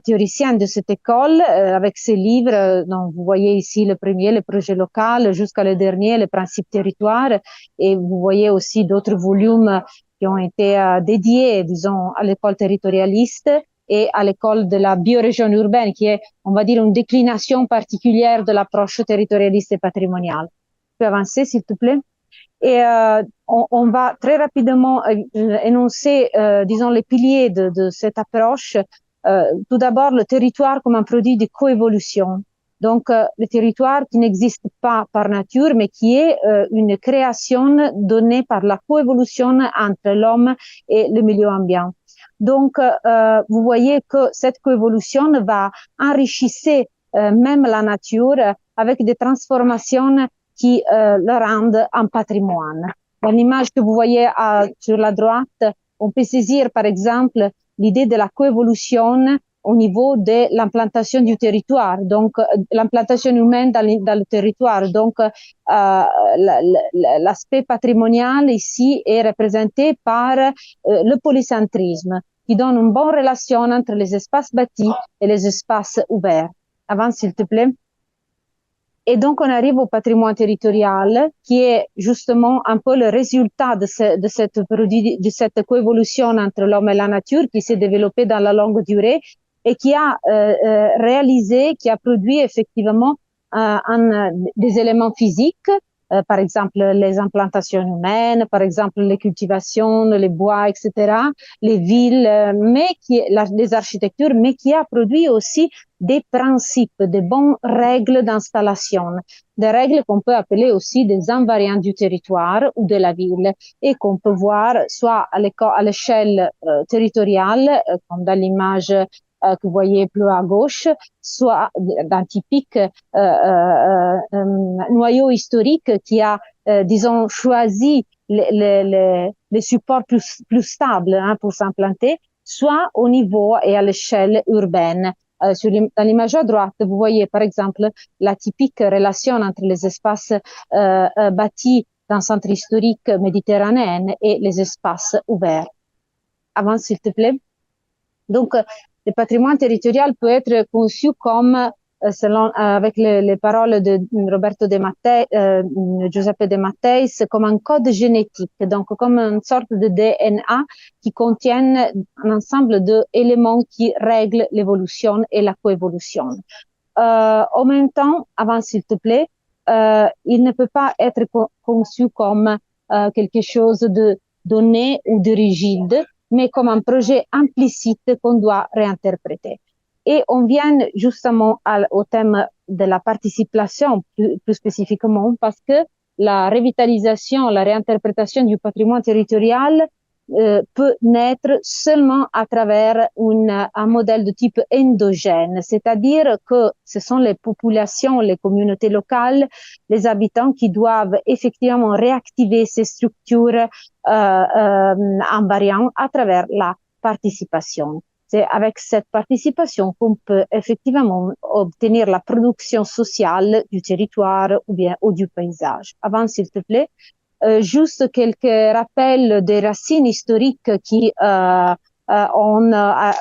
théoricien de cette école avec ses livres dont vous voyez ici le premier, le projet local, jusqu'à le dernier, le principe territoire, et vous voyez aussi d'autres volumes qui ont été dédiés, disons, à l'école territorialiste et à l'école de la biorégion urbaine, qui est, on va dire, une déclination particulière de l'approche territorialiste et patrimoniale. Tu peux avancer, s'il te plaît? Et on va très rapidement énoncer, disons, les piliers de cette approche. Tout d'abord, le territoire comme un produit de coévolution. Donc, le territoire qui n'existe pas par nature, mais qui est une création donnée par la coévolution entre l'homme et le milieu ambiant. Donc, vous voyez que cette coévolution va enrichir même la nature avec des transformations qui le rendent un patrimoine. Dans l'image que vous voyez sur la droite, on peut saisir par exemple l'idée de la coévolution au niveau de l'implantation du territoire, donc l'implantation humaine dans le territoire. Donc l'aspect patrimonial ici est représenté par le polycentrisme, qui donne une bonne relation entre les espaces bâtis et les espaces ouverts. Avance, s'il te plaît. Et donc, on arrive au patrimoine territorial, qui est justement un peu le résultat de cette coévolution entre l'homme et la nature, qui s'est développée dans la longue durée et qui a qui a produit effectivement des éléments physiques, par exemple les implantations humaines, par exemple les cultivations, les bois, etc., les villes, les architectures, mais qui a produit aussi des principes, des bonnes règles d'installation, des règles qu'on peut appeler aussi des invariants du territoire ou de la ville, et qu'on peut voir soit à l'échelle territoriale, comme dans l'image que vous voyez plus à gauche, soit d'un typique noyau historique qui a, disons, choisi les supports plus stables pour s'implanter, soit au niveau et à l'échelle urbaine. Dans l'image à droite, vous voyez par exemple la typique relation entre les espaces bâtis d'un centre historique méditerranéen et les espaces ouverts. Avance, s'il te plaît. Donc, le patrimoine territorial peut être conçu comme, avec les paroles de Roberto Giuseppe De Matteis, comme un code génétique, donc comme une sorte de DNA qui contient un ensemble d'éléments qui règlent l'évolution et la coévolution. En même temps, avance s'il te plaît, il ne peut pas être conçu comme quelque chose de donné ou de rigide, mais comme un projet implicite qu'on doit réinterpréter. Et on vient justement au thème de la participation plus spécifiquement, parce que la revitalisation, la réinterprétation du patrimoine territorial peut naître seulement à travers un modèle de type endogène, c'est-à-dire que ce sont les populations, les communautés locales, les habitants qui doivent effectivement réactiver ces structures invariantes à travers la participation. C'est avec cette participation qu'on peut effectivement obtenir la production sociale du territoire ou du paysage. Avance, s'il te plaît. Juste quelques rappels des racines historiques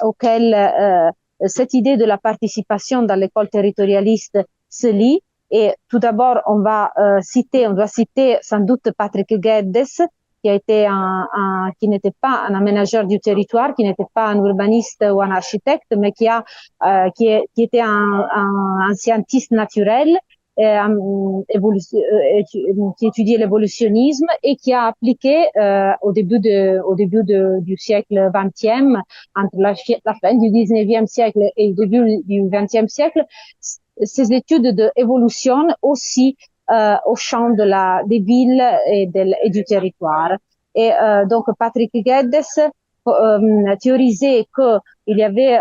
auxquelles cette idée de la participation dans l'école territorialiste se lie. Et tout d'abord, on doit citer sans doute Patrick Guedes, qui n'était pas un aménageur du territoire, qui n'était pas un urbaniste ou un architecte, mais qui était un scientiste naturel, qui étudiait l'évolutionnisme et qui a appliqué au début du siècle XXe, entre la fin du XIXe siècle et le début du XXe siècle, ces études d'évolution aussi au champ des villes et du territoire. Et donc Patrick Guedes théorisait qu'il y avait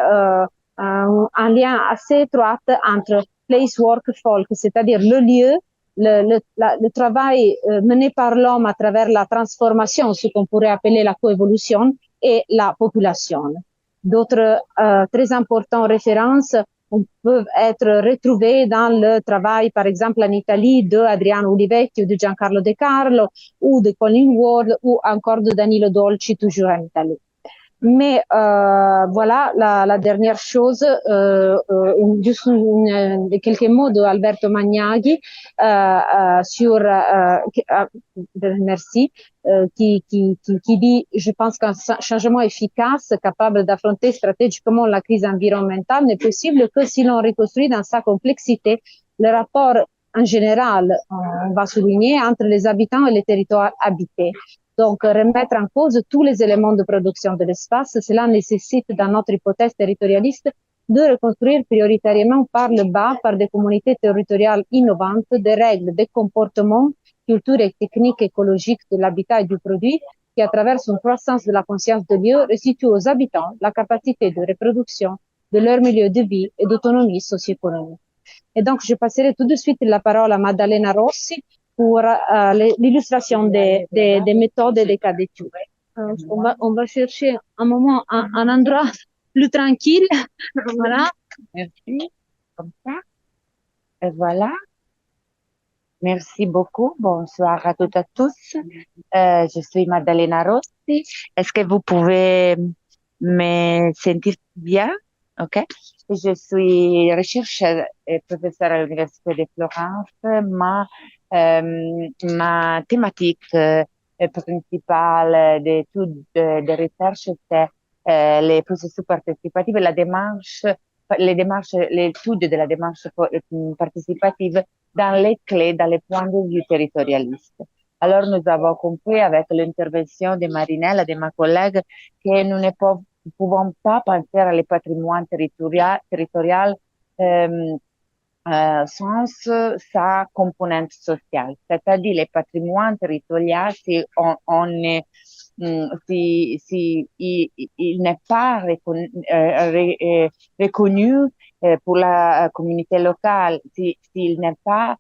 un lien assez étroit entre place, work, folk, c'est-à-dire le lieu, le travail mené par l'homme à travers la transformation, ce qu'on pourrait appeler la coévolution, et la population. D'autres très importantes références peuvent être retrouvées dans le travail, par exemple en Italie, de Adriano Olivetti ou de Giancarlo De Carlo, ou de Colin Ward, ou encore de Danilo Dolci, toujours en Italie. Mais voilà, la dernière chose, juste quelques mots de Alberto Magnaghi sur, merci, qui dit, je pense qu'un changement efficace, capable d'affronter stratégiquement la crise environnementale, n'est possible que si l'on reconstruit dans sa complexité le rapport en général, on va souligner, entre les habitants et les territoires habités. Donc, remettre en cause tous les éléments de production de l'espace, cela nécessite, dans notre hypothèse territorialiste, de reconstruire prioritairement par le bas, par des communautés territoriales innovantes, des règles, des comportements, culture et techniques écologiques de l'habitat et du produit, qui, à travers une croissance de la conscience de lieu, restituent aux habitants la capacité de reproduction de leur milieu de vie et d'autonomie socio-économique. Et donc, je passerai tout de suite la parole à Maddalena Rossi pour l'illustration des méthodes et des cas d'études. On va chercher un moment, un endroit plus tranquille. Voilà. Merci. Comme ça. Et voilà. Merci beaucoup. Bonsoir à toutes et à tous. Je suis Maddalena Rossi. Est-ce que vous pouvez me sentir bien? OK. Je suis chercheuse et professeure à l'Université de Florence. Ma thématique principale d'études de recherche, c'est les processus participatifs et l'étude de la démarche participative dans les clés, dans les points de vue territorialistes. Alors, nous avons compris avec l'intervention de Marinella, de ma collègue, que nous ne pouvons pas penser à les patrimoines territorial sans sa composante sociale. C'est-à-dire, les patrimoines territoriaux, si il n'est pas reconnu pour la communauté locale, s'il n'est pas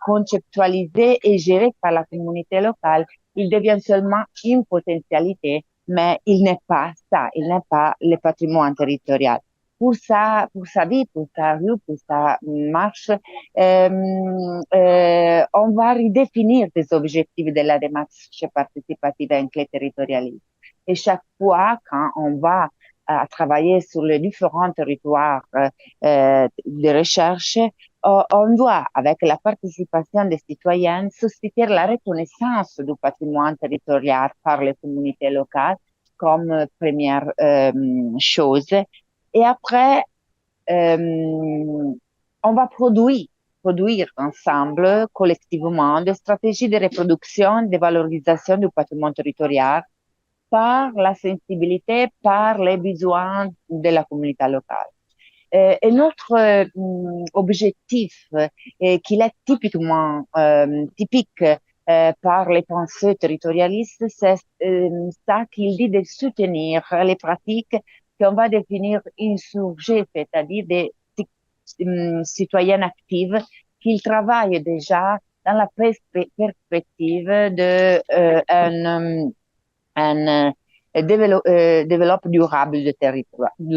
conceptualisé et géré par la communauté locale, il devient seulement une potentialité, mais il n'est pas ça, il n'est pas le patrimoine territorial. Pour sa vie, pour sa rue, pour sa marche, on va redéfinir des objectifs de la démarche participative avec les territorialistes. Et chaque fois, quand on va travailler sur les différents territoires de recherche, on doit, avec la participation des citoyens, susciter la reconnaissance du patrimoine territorial par les communautés locales comme première chose. Et après, on va produire ensemble, collectivement, des stratégies de reproduction, de valorisation du patrimoine territorial par la sensibilité, par les besoins de la communauté locale. Et notre objectif, qu'il est typique par les pensées territorialistes, c'est ça qu'il dit de soutenir les pratiques qu'on va définir insurgées, c'est-à-dire des citoyennes actives qui travaillent déjà dans la perspective de un développement durable du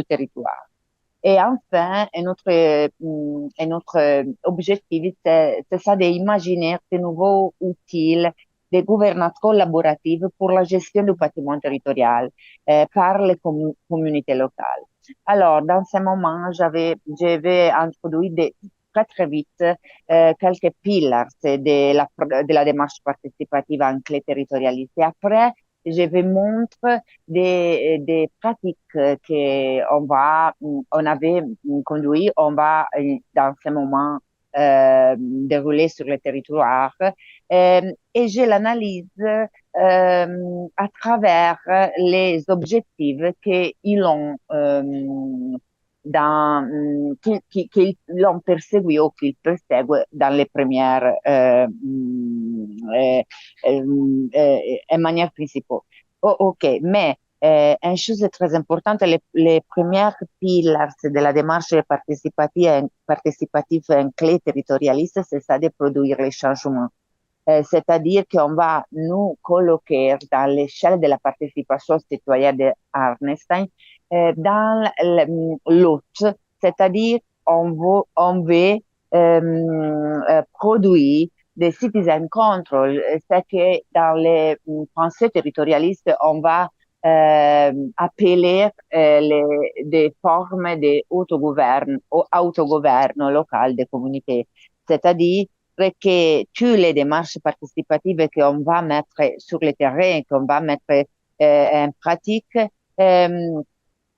territoire. Et enfin, notre objectif, c'est ça d'imaginer de nouveaux outils de gouvernance collaborative pour la gestion du patrimoine territorial par les communautés locales. Alors, dans ce moment, j'avais introduit très très vite quelques pillars de la démarche participative en clé territorialiste. Et après, je vais montrer des pratiques on avait conduit, on va dans ce moment dérouler sur le territoire. Et je l'analyse à travers les objectifs qu'ils ont qu'ils l'ont perségué ou qu'ils perséguent dans les premières manières principaux. Ok, mais une chose très importante, les premières pillars de la démarche participative en clé territorialiste, c'est ça de produire les changements. C'est-à-dire qu'on va nous colloquer dans l'échelle de la participation citoyenne d'Arnstein dans l'autre, c'est-à-dire on veut produire des citizen control, c'est que dans les pensées territorialistes, on va appeler des formes d'autogouverne local des communautés, c'est-à-dire que toutes les démarches participatives qu'on va mettre sur le terrain, qu'on va mettre en pratique,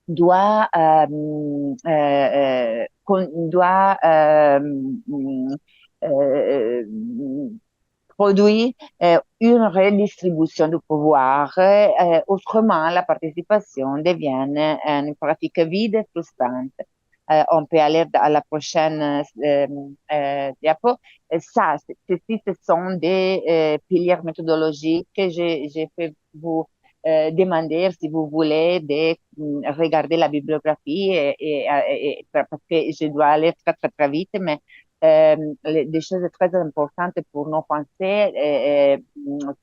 doit produire une redistribution du pouvoir. Autrement, la participation devient une pratique vide et frustrante. On peut aller à la prochaine diapo. Ça, ceci, ce sont des piliers méthodologiques que j'ai fait vous demander si vous voulez de regarder la bibliographie parce que je dois aller très, très, très vite, mais des choses très importantes pour nos pensées,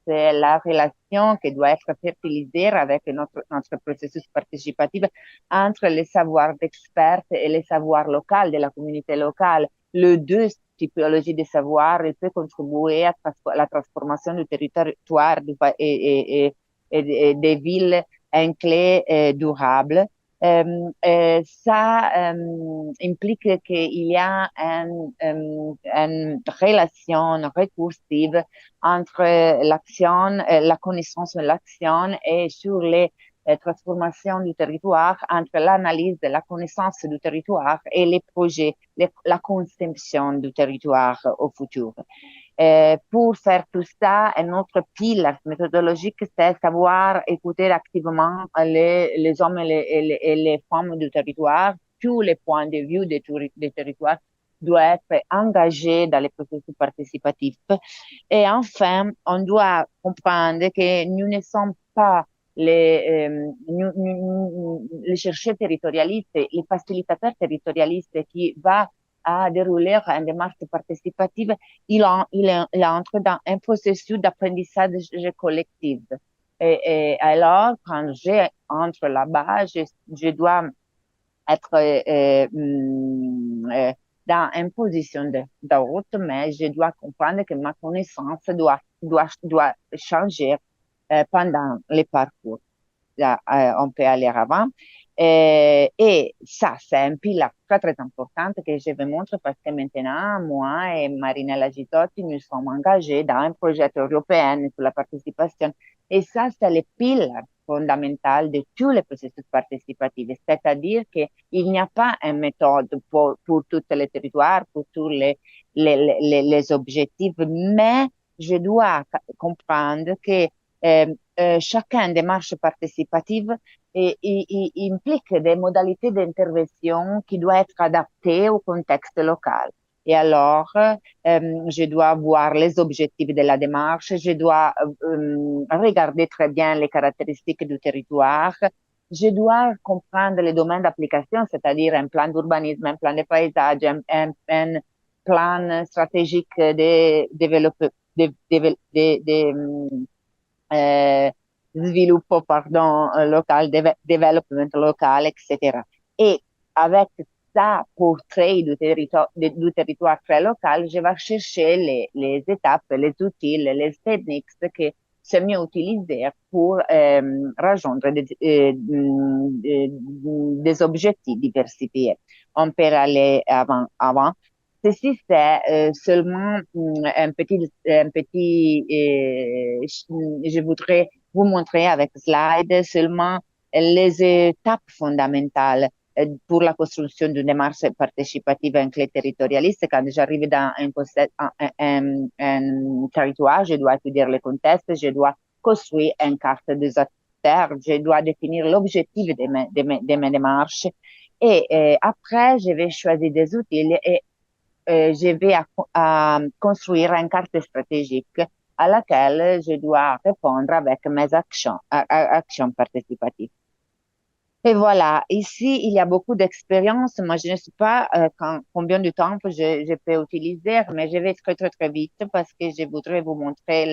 c'est la relation qui doit être fertilisée avec notre processus participatif entre les savoirs d'experts et les savoirs locaux de la communauté locale. Les deux typologies de savoir, ils peuvent contribuer à la transformation du territoire et des villes en clé durable. Ça implique qu'il y a une relation récursive entre l'action, la connaissance de l'action et sur les transformations du territoire, entre l'analyse de la connaissance du territoire et les projets, la conception du territoire au futur. Pour faire tout ça, un autre pilier méthodologique, c'est savoir écouter activement les hommes et les femmes du territoire. Tous les points de vue des territoires doivent être engagés dans les processus participatifs. Et enfin, on doit comprendre que nous ne sommes pas les chercheurs territorialistes, les facilitateurs territorialistes qui va à dérouler une démarche participative, il entre dans un processus d'apprentissage collectif. Et alors, quand j'entre là-bas, je dois être dans une position de route, mais je dois comprendre que ma connaissance doit changer pendant les parcours. Là, on peut aller avant. Et ça, c'est un pilier très, très important que je vais montrer parce que maintenant, moi et Marinella Gitotti, nous sommes engagés dans un projet européen sur la participation. Et ça, c'est le pilier fondamental de tous les processus participatifs. C'est-à-dire qu'il n'y a pas une méthode pour tous les territoires, pour tous les objectifs, mais je dois comprendre que chacune démarche participative implique des modalités d'intervention qui doivent être adaptées au contexte local. Et alors, je dois voir les objectifs de la démarche, je dois regarder très bien les caractéristiques du territoire, je dois comprendre les domaines d'application, c'est-à-dire un plan d'urbanisme, un plan de paysage, un plan stratégique de développement, sviluppo, local, development local, etc. Et avec ça, portrait du territoire très local, je vais chercher les étapes, les outils, les techniques que c'est mieux utiliser pour rejoindre des objectifs diversifiés. On peut aller avant. ceci, c'est seulement je voudrais vous montrer avec slide seulement les étapes fondamentales pour la construction d'une démarche participative et inclus territorialiste. Quand j'arrive dans un territoire, je dois étudier le contexte, je dois construire une carte des acteurs, je dois définir l'objectif de mes démarches. Et après, je vais choisir des outils et je vais à construire une carte stratégique à laquelle je dois répondre avec mes actions participatives. Et voilà, ici, il y a beaucoup d'expérience. Moi, je ne sais pas combien de temps je peux utiliser, mais je vais très, très, très vite parce que je voudrais vous montrer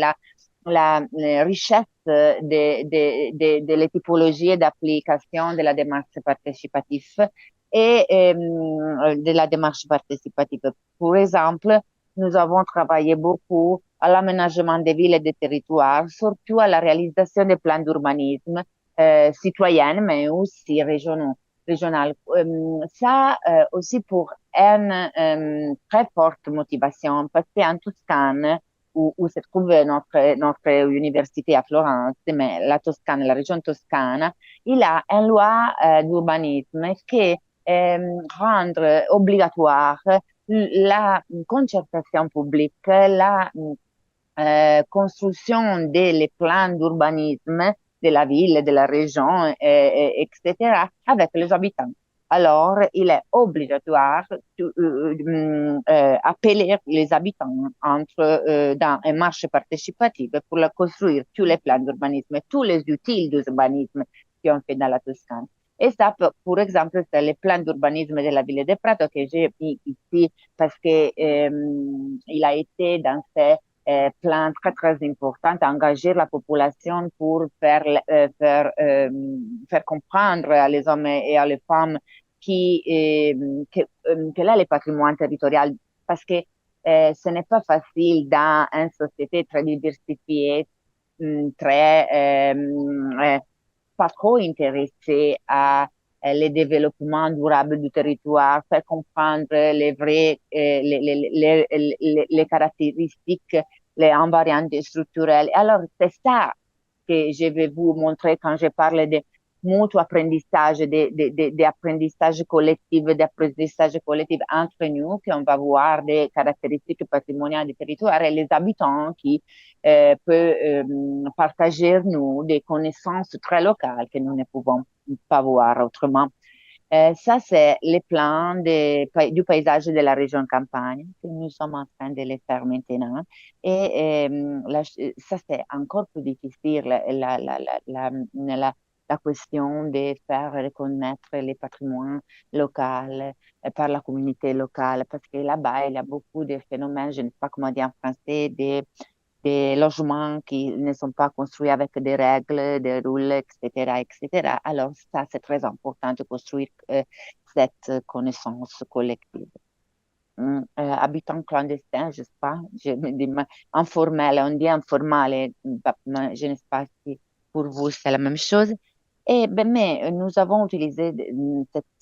la richesse de les typologies d'application de la démarche participative et de la démarche participative. Pour exemple, nous avons travaillé beaucoup à l'aménagement des villes et des territoires, surtout à la réalisation des plans d'urbanisme citoyenne, mais aussi régionale. Ça aussi pour une très forte motivation, parce qu'en Toscane, où se trouve notre université à Florence, mais la Toscane, la région toscane, il a une loi d'urbanisme qui rend obligatoire la concertation publique, la construction des plans d'urbanisme de la ville, de la région, etc., avec les habitants. Alors, il est obligatoire d'appeler les habitants dans une marche participative pour la construire tous les plans d'urbanisme, tous les outils d'urbanisme qui ont fait dans la Toscane. Et ça, pour exemple, c'est le plan d'urbanisme de la ville de Prato que j'ai mis ici parce que il a été dans ces plan très, très important, engager la population pour faire comprendre à les hommes et à les femmes quel est le patrimoine territorial. Parce que ce n'est pas facile dans une société très diversifiée, très, pas trop intéressée à le développement durable du territoire, faire comprendre les vraies, les caractéristiques, les invariantes structurelles. Alors, c'est ça que je vais vous montrer quand je parle de mutuo apprendissage, d'apprentissage collectif entre nous, qu'on va voir des caractéristiques patrimoniales du territoire et les habitants qui peuvent partager nous des connaissances très locales que nous ne pouvons pas voir autrement. Ça, c'est le plan du paysage de la région Campagne que nous sommes en train de le faire maintenant. Et ça, c'est encore plus difficile, la question de faire reconnaître les patrimoines locaux par la communauté locale, parce que là-bas, il y a beaucoup de phénomènes, je ne sais pas comment dire en français, des logements qui ne sont pas construits avec des règles, des rôles, etc., etc. Alors, ça, c'est très important de construire cette connaissance collective. Habitants clandestins, je ne sais pas, informel, on dit informel, je ne sais pas si pour vous c'est la même chose. Mais nous avons utilisé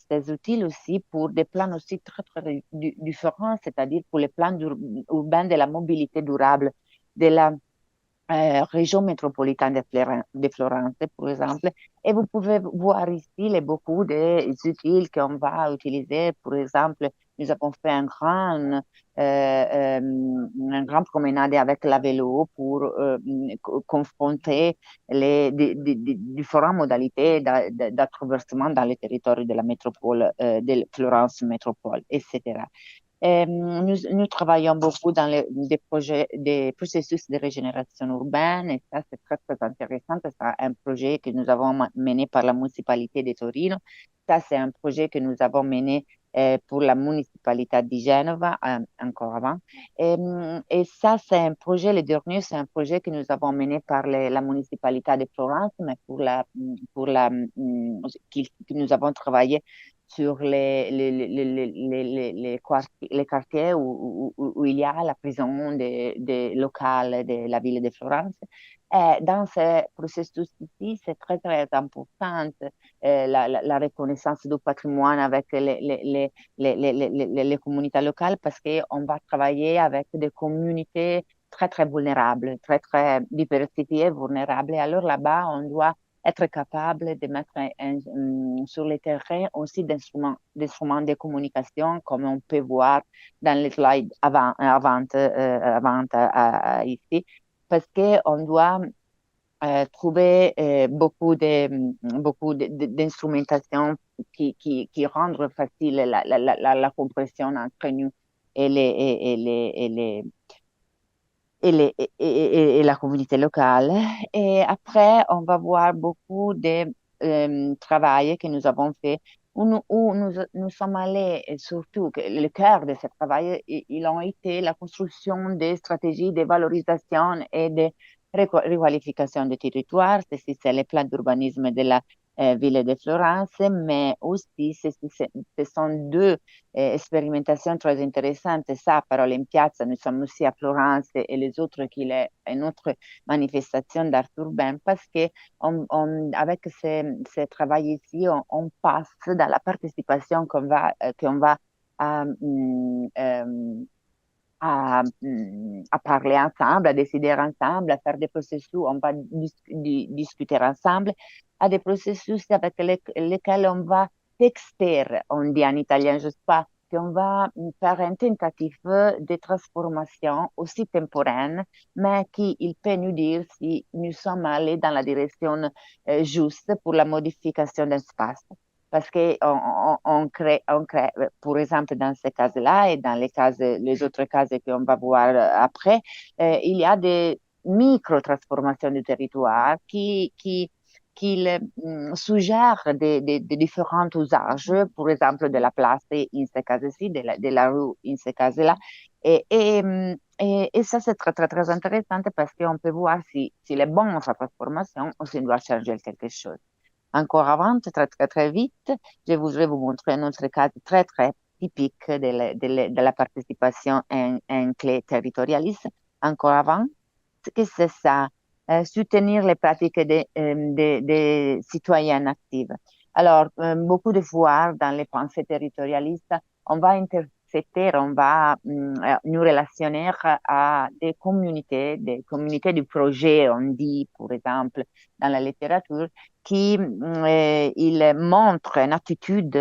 ces outils aussi pour des plans aussi très, très différents, c'est-à-dire pour les plans urbains de la mobilité durable de la région métropolitaine de Florence, par exemple. Et vous pouvez voir ici beaucoup des outils qu'on va utiliser. Par exemple, nous avons fait un grand promenade avec la vélo pour confronter les différentes modalités d'attraversement dans le territoire de la métropole, de Florence métropole, etc. Nous travaillons beaucoup dans des projets, des processus de régénération urbaine et ça, c'est très, très intéressant. C'est un projet que nous avons mené par la municipalité de Torino. Ça, c'est un projet que nous avons mené pour la municipalité de Genova, encore avant. Et ça, c'est un projet, le dernier, c'est un projet que nous avons mené par la municipalité de Florence, mais que nous avons travaillé sur les quartiers où il y a la prison locale de la ville de Florence. Et dans ce processus ici, c'est très, très important la reconnaissance du patrimoine avec les communautés locales parce qu'on va travailler avec des communautés très, très vulnérables, très, très diversifiées, vulnérables. Et alors là-bas, on doit être capable de mettre sur le terrain aussi d'instruments de communication, comme on peut voir dans les slides avant ici, parce qu'on doit trouver beaucoup d'instrumentation qui rendent facile la compréhension entre nous et la communauté locale. Et après, on va voir beaucoup de travail que nous avons fait où nous sommes allés, et surtout que le cœur de ce travail, ils ont été la construction des stratégies de valorisation et de requalification des territoires. Ceci, c'est le plan d'urbanisme de la ville de Florence, mais aussi ce sont deux expérimentations très intéressantes. Ça, Parole in Piazza, nous sommes aussi à Florence et les autres qui est une autre manifestation d'art urbain parce que avec ce travail ici, on passe dans la participation qu'on va à, à parler ensemble, à décider ensemble, à faire des processus, on va discuter ensemble, à des processus avec lesquels on va texter, on dit en italien, je ne sais pas, qu'on va faire une tentative de transformation aussi temporaire, mais il peut nous dire si nous sommes allés dans la direction juste pour la modification d'un espace. Parce qu'on crée, par exemple, dans ces cas-là et dans les autres cas qu'on va voir après, il y a des micro-transformations du territoire qui suggèrent des différents usages, par exemple, de la place in ce cas-ci, de la rue in ce cas-là. Et ça, c'est très, très, très intéressant parce qu'on peut voir si les bonnes transformations ou s'il doit changer quelque chose. Encore avant, très, très, très vite, je voudrais vous montrer un autre cas très, très typique de la participation en clé territorialiste. Encore avant, que c'est ça, soutenir les pratiques des citoyens actifs. Alors, beaucoup de fois, dans les pensées territorialistes, on va on va nous relationner à des communautés du projet, on dit, par exemple, dans la littérature, qui il montre une attitude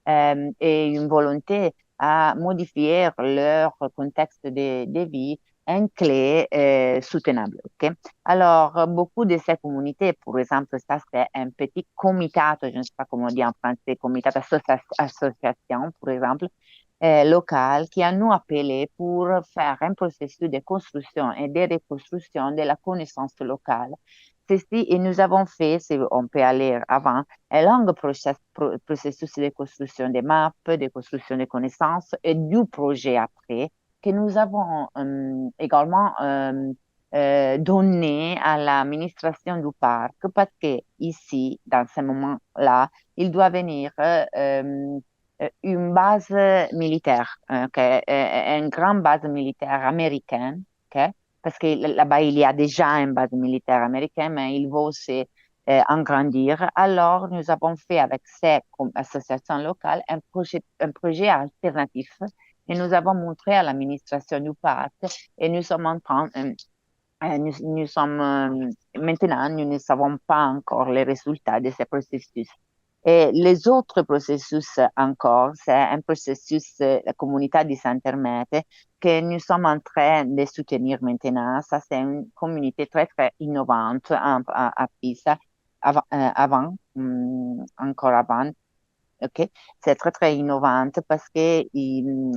et une volonté à modifier leur contexte de vie en clé soutenable. Okay? Alors, beaucoup de ces communautés, par exemple, ça c'est un petit comité, je ne sais pas comment on dit en français, comité, association, par exemple, local, qui a nous appelé pour faire un processus de construction et de reconstruction de la connaissance locale. Ceci, et nous avons fait, si on peut aller avant, un long processus de construction des maps, de construction des connaissances et du projet après, que nous avons également donné à l'administration du parc, parce que ici, dans ce moment-là, il doit venir une base militaire, une grande base militaire américaine, parce que là-bas, il y a déjà une base militaire américaine, mais il va aussi grandir. Alors, nous avons fait avec ces associations locales un projet alternatif et nous avons montré à l'administration du parc et nous sommes en train, maintenant, nous ne savons pas encore les résultats de ce processus. Et les autres processus encore, c'est un processus, la communauté des intermèdes, que nous sommes en train de soutenir maintenant. Ça, c'est une communauté très, très innovante à Pisa, encore avant. Okay. C'est très, très innovante parce que nous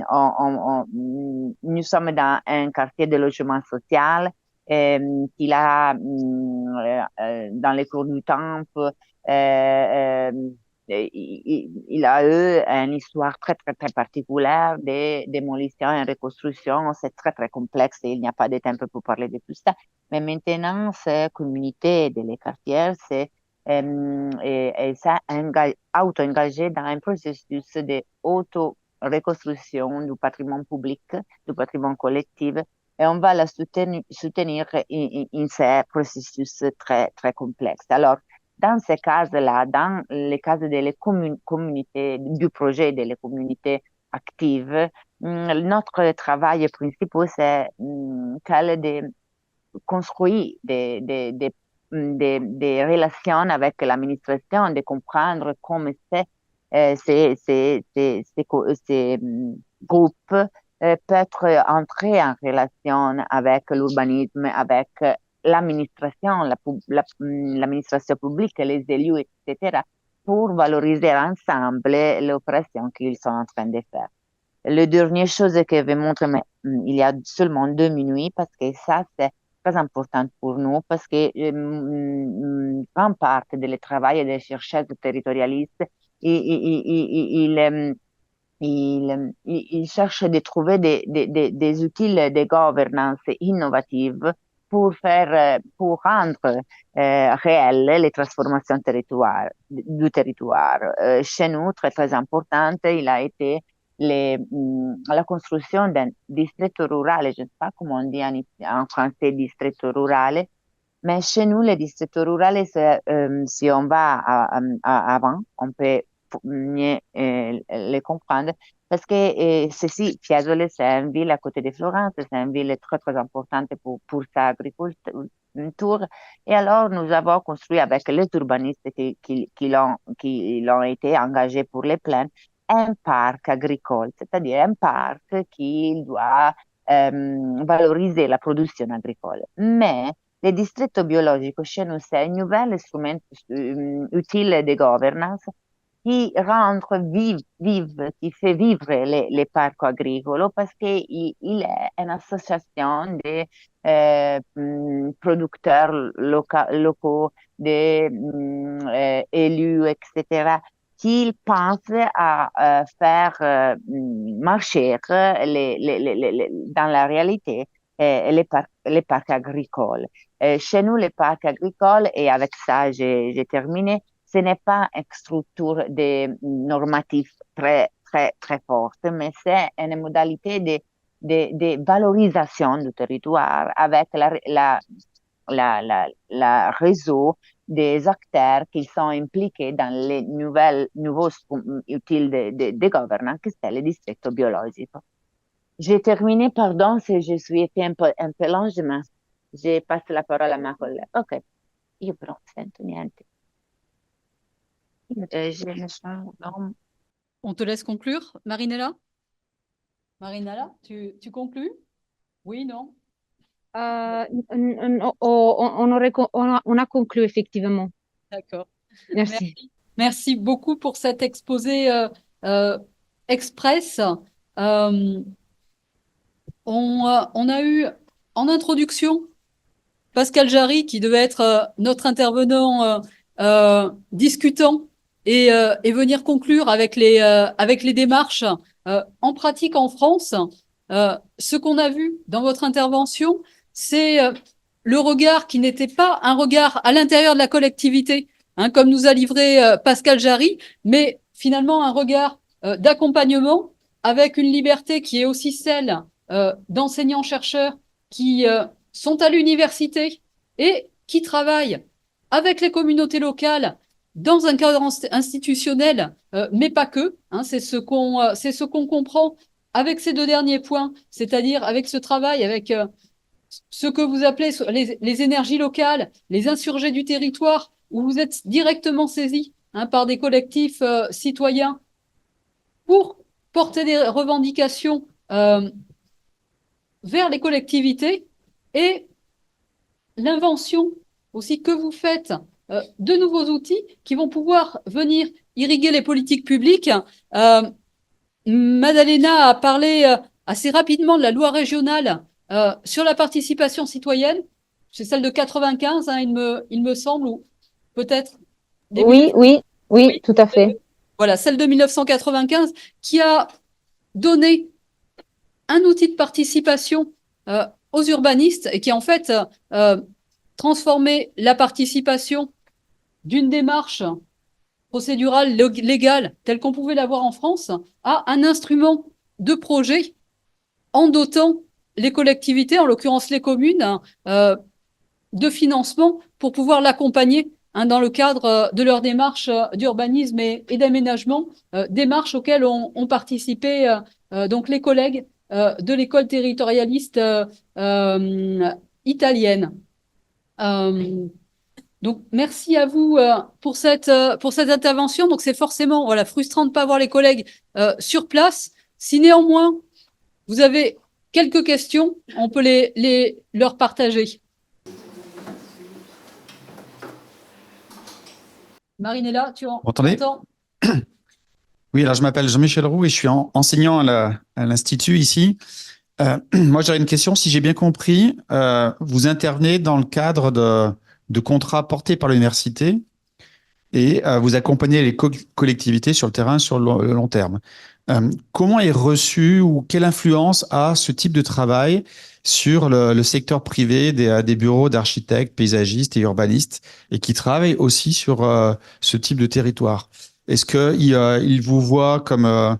sommes dans un quartier de logement social qu'il a dans les cours du temple. Il a eu une histoire très, très, très particulière de démolition et reconstruction. C'est très, très complexe et il n'y a pas de temps pour parler de tout ça. Mais maintenant, cette communauté de les quartiers, c'est et s'est auto-engagé dans un processus de auto-reconstruction du patrimoine public, du patrimoine collectif, et on va la soutenir in ce processus très, très complexe. Alors, dans ces cas-là, dans les cas des communautés, du projet des communautés actives, notre travail principal, c'est de construire des relations avec l'administration, de comprendre comment ces groupes peuvent entrer en relation avec l'urbanisme, avec l'administration, l'administration publique, les élus, etc., pour valoriser ensemble l'opération qu'ils sont en train de faire. La dernière chose que je vais montrer, mais il y a seulement 2 minutes, parce que ça, c'est très important pour nous, parce que grande part du travail des chercheurs territorialistes, ils cherchent de trouver des outils de gouvernance innovative pour rendre réelles les transformations du territoire. Chez nous, très, très importante, il a été la construction d'un district rural, je ne sais pas comment on dit en français district rural, mais chez nous, les districts ruraux, si on va avant, on peut mieux les comprendre, parce que ceci, Fiesole, c'est une ville à côté de Florence, c'est une ville très, très importante pour sa agriculture. Et alors, nous avons construit avec les urbanistes qui l'ont été engagés pour les plaines, un parc agricole, c'est-à-dire un parc qui doit valoriser la production agricole. Mais le distretto biologico chez nous, c'est un nouvel instrument utile de gouvernance qui rend qui fait vivre les parcs agricoles parce qu'il est une association de producteurs locaux, d'élus, etc., qui pensent à faire marcher dans la réalité les parcs agricoles. Chez nous, les parcs agricoles, et avec ça, j'ai terminé, ce n'est pas une structure de normatif très, très, très forte, mais c'est une modalité de valorisation du territoire avec la réseau des acteurs qui sont impliqués dans les nouveaux outils de gouvernance, que c'est le district biologique. J'ai terminé, pardon si je suis été un peu longe, mais je passe la parole à ma collègue. Ok, io però non sento niente. On te laisse conclure, Marinella? Marinella, tu conclus? Oui, non? On a conclu effectivement. D'accord. Merci. Merci beaucoup pour cet exposé express. On a eu en introduction Pascal Jarry, qui devait être notre intervenant discutant et venir conclure avec les démarches en pratique en France. Ce qu'on a vu dans votre intervention, c'est le regard qui n'était pas un regard à l'intérieur de la collectivité, comme nous a livré Pascal Jarry, mais finalement un regard d'accompagnement avec une liberté qui est aussi celle d'enseignants-chercheurs qui sont à l'université et qui travaillent avec les communautés locales dans un cadre institutionnel, mais pas que. C'est ce qu'on comprend avec ces 2 derniers points, c'est-à-dire avec ce travail, avec ce que vous appelez les énergies locales, les insurgés du territoire, où vous êtes directement saisis par des collectifs citoyens pour porter des revendications vers les collectivités, et l'invention aussi que vous faites de nouveaux outils qui vont pouvoir venir irriguer les politiques publiques. Maddalena a parlé assez rapidement de la loi régionale sur la participation citoyenne. C'est celle de 95, il me semble, ou peut-être... Oui, tout à fait. Voilà, celle de 1995 qui a donné un outil de participation aux urbanistes et qui en fait transformé la participation d'une démarche procédurale légale telle qu'on pouvait l'avoir en France à un instrument de projet en dotant les collectivités, en l'occurrence les communes, de financement pour pouvoir l'accompagner dans le cadre de leur démarche d'urbanisme et d'aménagement, démarches auxquelles ont participé donc les collègues de l'école territorialiste italienne. Donc merci à vous pour cette intervention. Donc c'est forcément frustrant de ne pas voir les collègues sur place. Si néanmoins vous avez quelques questions, on peut leur partager. Marinella, tu m'entendez? entends? Oui, alors je m'appelle Jean-Michel Roux et je suis enseignant à l'Institut ici. Moi, j'aurais une question. Si j'ai bien compris, vous intervenez dans le cadre de contrats portés par l'université et vous accompagnez les collectivités sur le terrain sur le long terme. Comment est reçu ou quelle influence a ce type de travail sur le secteur privé des bureaux d'architectes, paysagistes et urbanistes et qui travaillent aussi sur ce type de territoire? Est-ce qu'ils vous voient comme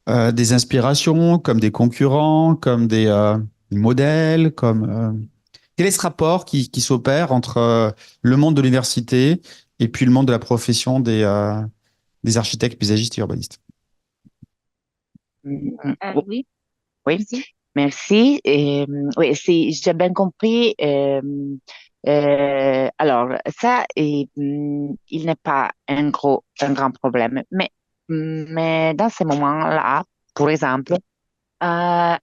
des inspirations, comme des concurrents, comme des modèles, Quel est ce rapport qui s'opère entre le monde de l'université et puis le monde de la profession des architectes, paysagistes et urbanistes? Oui, oui, merci. Oui, si j'ai bien compris, alors ça, il n'est pas un grand problème, mais dans ce moment-là, par exemple, alors,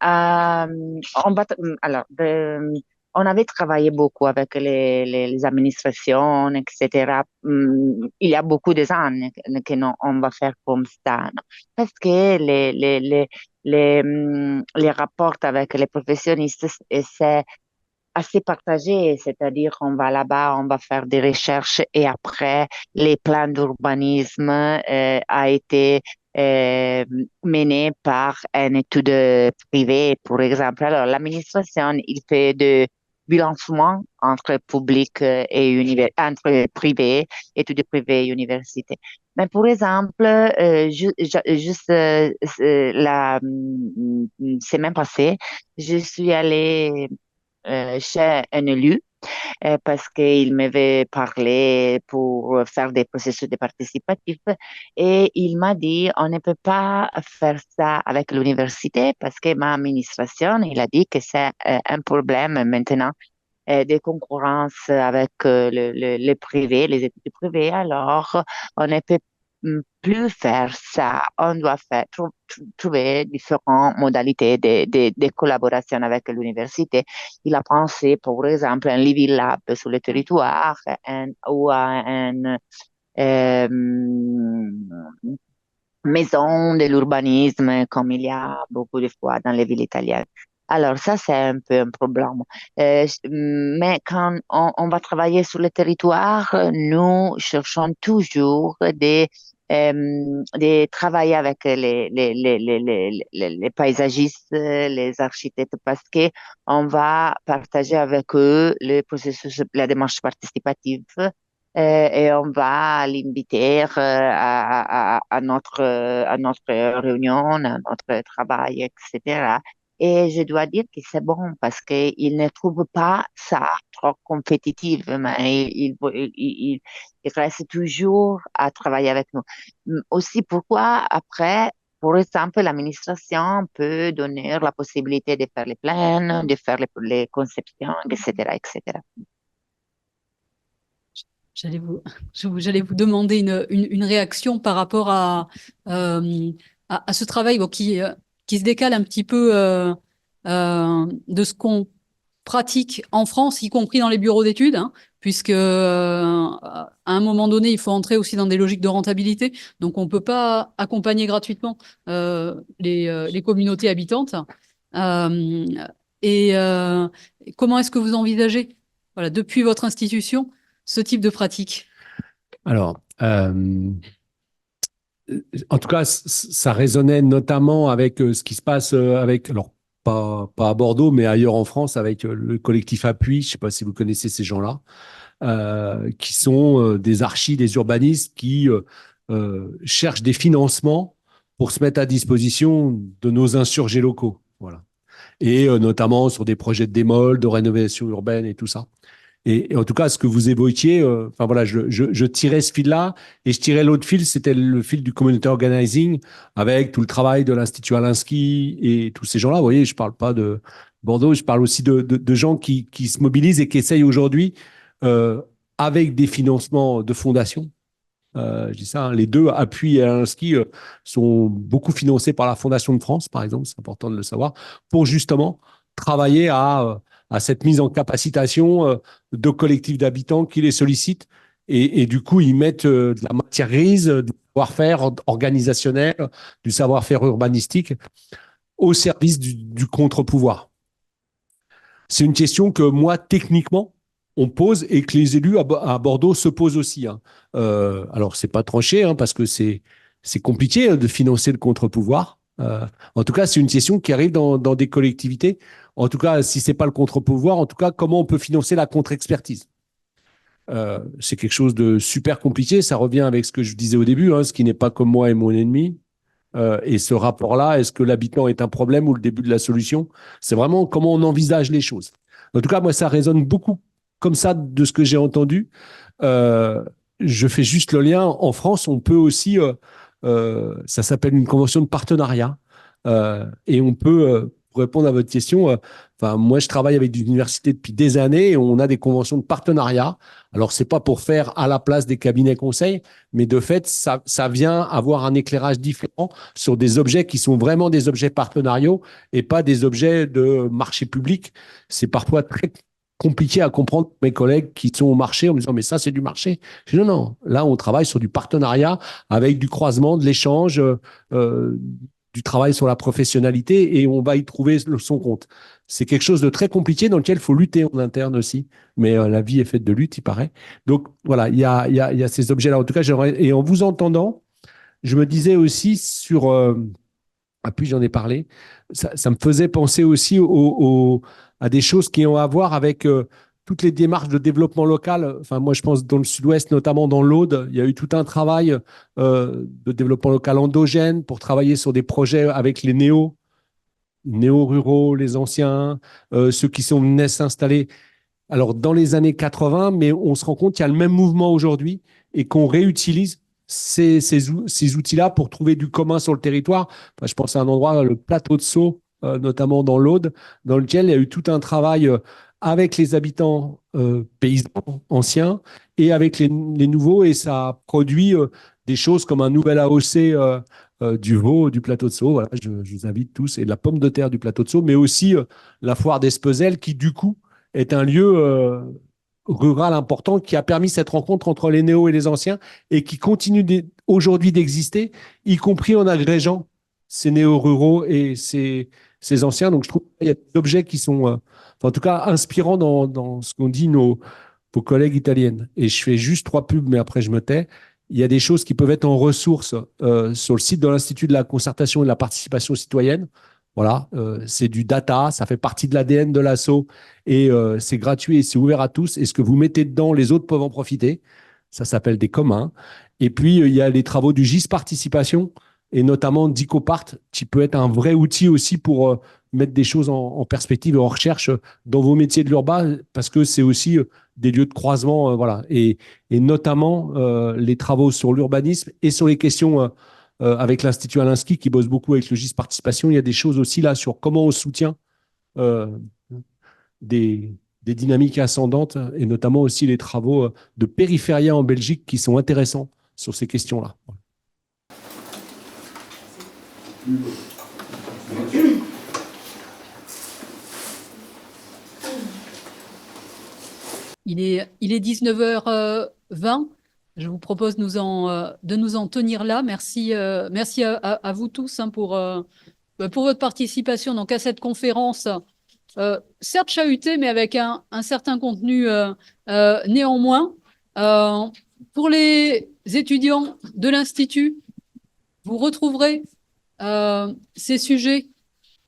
on avait travaillé beaucoup avec les administrations, etc. Il y a beaucoup d'années que on va faire comme ça, non? Parce que les rapports avec les professionnels, c'est assez partagé, c'est-à-dire on va là-bas, on va faire des recherches et après les plans d'urbanisme a été mené par une étude privée, par exemple. Alors l'administration, il fait de bilancement entre public et entre privé, études privées et université. Mais par exemple, juste la semaine passée, je suis allée chez un élu parce qu'il m'avait parlé pour faire des processus de participatif et il m'a dit on ne peut pas faire ça avec l'université parce que ma administration, il a dit que c'est un problème maintenant de concurrence avec le privé, les études privées. Alors, on ne peut plus faire ça. On doit trouver différentes modalités de collaboration avec l'université. Il a pensé, par exemple, un living lab sur le territoire ou à une maison de l'urbanisme, comme il y a beaucoup de fois dans les villes italiennes. Alors ça, c'est un peu un problème. Mais quand on va travailler sur le territoire, nous cherchons toujours de travailler avec les paysagistes, les architectes, parce que on va partager avec eux le processus, la démarche participative et on va l'inviter à notre réunion, à notre travail, etc. Et je dois dire que c'est bon parce qu'il ne trouve pas ça trop compétitif, mais il reste toujours à travailler avec nous. Aussi, pourquoi après, par exemple, l'administration peut donner la possibilité de faire les plans, de faire les conceptions, etc., etc. J'allais vous demander une réaction par rapport à ce travail qui se décale un petit peu de ce qu'on pratique en France, y compris dans les bureaux d'études, hein, puisque à un moment donné, il faut entrer aussi dans des logiques de rentabilité. Donc, on ne peut pas accompagner gratuitement les communautés habitantes. Comment est-ce que vous envisagez, depuis votre institution, ce type de pratique? Alors, en tout cas, ça résonnait notamment avec ce qui se passe alors pas à Bordeaux, mais ailleurs en France, avec le collectif Appui. Je ne sais pas si vous connaissez ces gens-là, qui sont des archis, des urbanistes qui cherchent des financements pour se mettre à disposition de nos insurgés locaux. Voilà. Et notamment sur des projets de démol, de rénovation urbaine et tout ça. Et en tout cas, ce que vous évoquiez, enfin voilà, je tirais ce fil-là et je tirais l'autre fil, c'était le fil du community organizing avec tout le travail de l'Institut Alinsky et tous ces gens-là. Vous voyez, je parle pas de Bordeaux, je parle aussi de gens qui se mobilisent et qui essayent aujourd'hui, avec des financements de fondations. Je dis ça, hein, les deux, Appui et Alinsky, sont beaucoup financés par la Fondation de France, par exemple, c'est important de le savoir, pour justement travailler à cette mise en capacitation de collectifs d'habitants qui les sollicitent. Et du coup, ils mettent de la matière grise, du savoir-faire organisationnel, du savoir-faire urbanistique au service du contre-pouvoir. C'est une question que moi, techniquement, on pose et que les élus à Bordeaux se posent aussi. Hein. Alors, c'est pas tranché, hein, parce que c'est compliqué de financer le contre-pouvoir. En tout cas, c'est une question qui arrive dans des collectivités. En tout cas, si c'est pas le contre-pouvoir, en tout cas, comment on peut financer la contre-expertise? C'est quelque chose de super compliqué. Ça revient avec ce que je disais au début, hein, ce qui n'est pas comme moi et mon ennemi. Et ce rapport-là, est-ce que l'habitant est un problème ou le début de la solution? C'est vraiment comment on envisage les choses. En tout cas, moi, ça résonne beaucoup comme ça de ce que j'ai entendu. Je fais juste le lien. En France, on peut aussi, ça s'appelle une convention de partenariat. Et on peut, pour répondre à votre question, enfin, moi, je travaille avec des universités depuis des années et on a des conventions de partenariat. Alors, c'est pas pour faire à la place des cabinets conseils, mais de fait, ça vient avoir un éclairage différent sur des objets qui sont vraiment des objets partenariaux et pas des objets de marché public. C'est parfois très compliqué à comprendre pour mes collègues qui sont au marché en me disant mais ça c'est du marché. Je dis non, là on travaille sur du partenariat avec du croisement, de l'échange, du travail sur la professionnalité et on va y trouver son compte. C'est quelque chose de très compliqué dans lequel il faut lutter en interne aussi, mais la vie est faite de lutte, il paraît. Donc voilà, il y a ces objets-là. En tout cas, et en vous entendant, je me disais aussi sur, puis j'en ai parlé, ça me faisait penser aussi à des choses qui ont à voir avec toutes les démarches de développement local. Enfin, moi, je pense dans le sud-ouest, notamment dans l'Aude, il y a eu tout un travail de développement local endogène pour travailler sur des projets avec les néo-ruraux, les anciens, ceux qui sont venus s'installer alors dans les années 80, mais on se rend compte qu'il y a le même mouvement aujourd'hui et qu'on réutilise ces outils-là pour trouver du commun sur le territoire. Enfin, je pense à un endroit, le plateau de Sceaux, notamment dans l'Aude, dans lequel il y a eu tout un travail avec les habitants paysans anciens et avec les nouveaux, et ça a produit des choses comme un nouvel AOC du veau, du plateau de Sceaux. Voilà, je vous invite tous, et de la pomme de terre du plateau de Sceaux, mais aussi la foire d'Espezelle qui, du coup, est un lieu rural important qui a permis cette rencontre entre les néos et les anciens et qui continue aujourd'hui d'exister, y compris en agrégeant ces néo-ruraux et ces anciens. Donc, je trouve qu'il y a des objets qui sont, enfin, en tout cas, inspirants dans ce qu'ont dit vos collègues italiennes. Et je fais juste 3 pubs, mais après, je me tais. Il y a des choses qui peuvent être en ressources sur le site de l'Institut de la concertation et de la participation citoyenne. Voilà, c'est du data, ça fait partie de l'ADN de l'asso et c'est gratuit et c'est ouvert à tous. Et ce que vous mettez dedans, les autres peuvent en profiter. Ça s'appelle des communs. Et puis, il y a les travaux du GIS Participation et notamment d'ICOPART, qui peut être un vrai outil aussi pour mettre des choses en perspective et en recherche dans vos métiers de l'urbain, parce que c'est aussi des lieux de croisement. Voilà. Et notamment les travaux sur l'urbanisme et sur les questions avec l'Institut Alinsky qui bosse beaucoup avec le GIS Participation. Il y a des choses aussi là sur comment on soutient des dynamiques ascendantes et notamment aussi les travaux de Périphéria en Belgique qui sont intéressants sur ces questions-là. Il est 19h20. Je vous propose de nous en tenir là. Merci à vous tous pour votre participation donc, à cette conférence, certes chahutée, mais avec un certain contenu néanmoins. Pour les étudiants de l'Institut, vous retrouverez ces sujets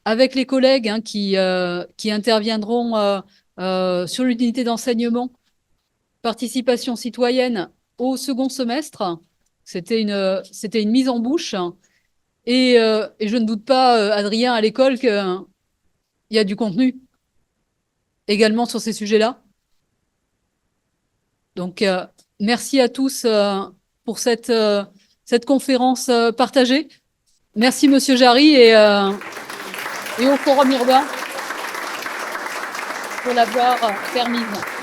avec les collègues hein, qui interviendront sur l'unité d'enseignement, participation citoyenne au second semestre. C'était une mise en bouche. Et je ne doute pas, Adrien, à l'école, qu'il y a du contenu également sur ces sujets-là. Donc, merci à tous pour cette conférence partagée. Merci, Monsieur Jarry, et au Forum urbain pour l'avoir permise.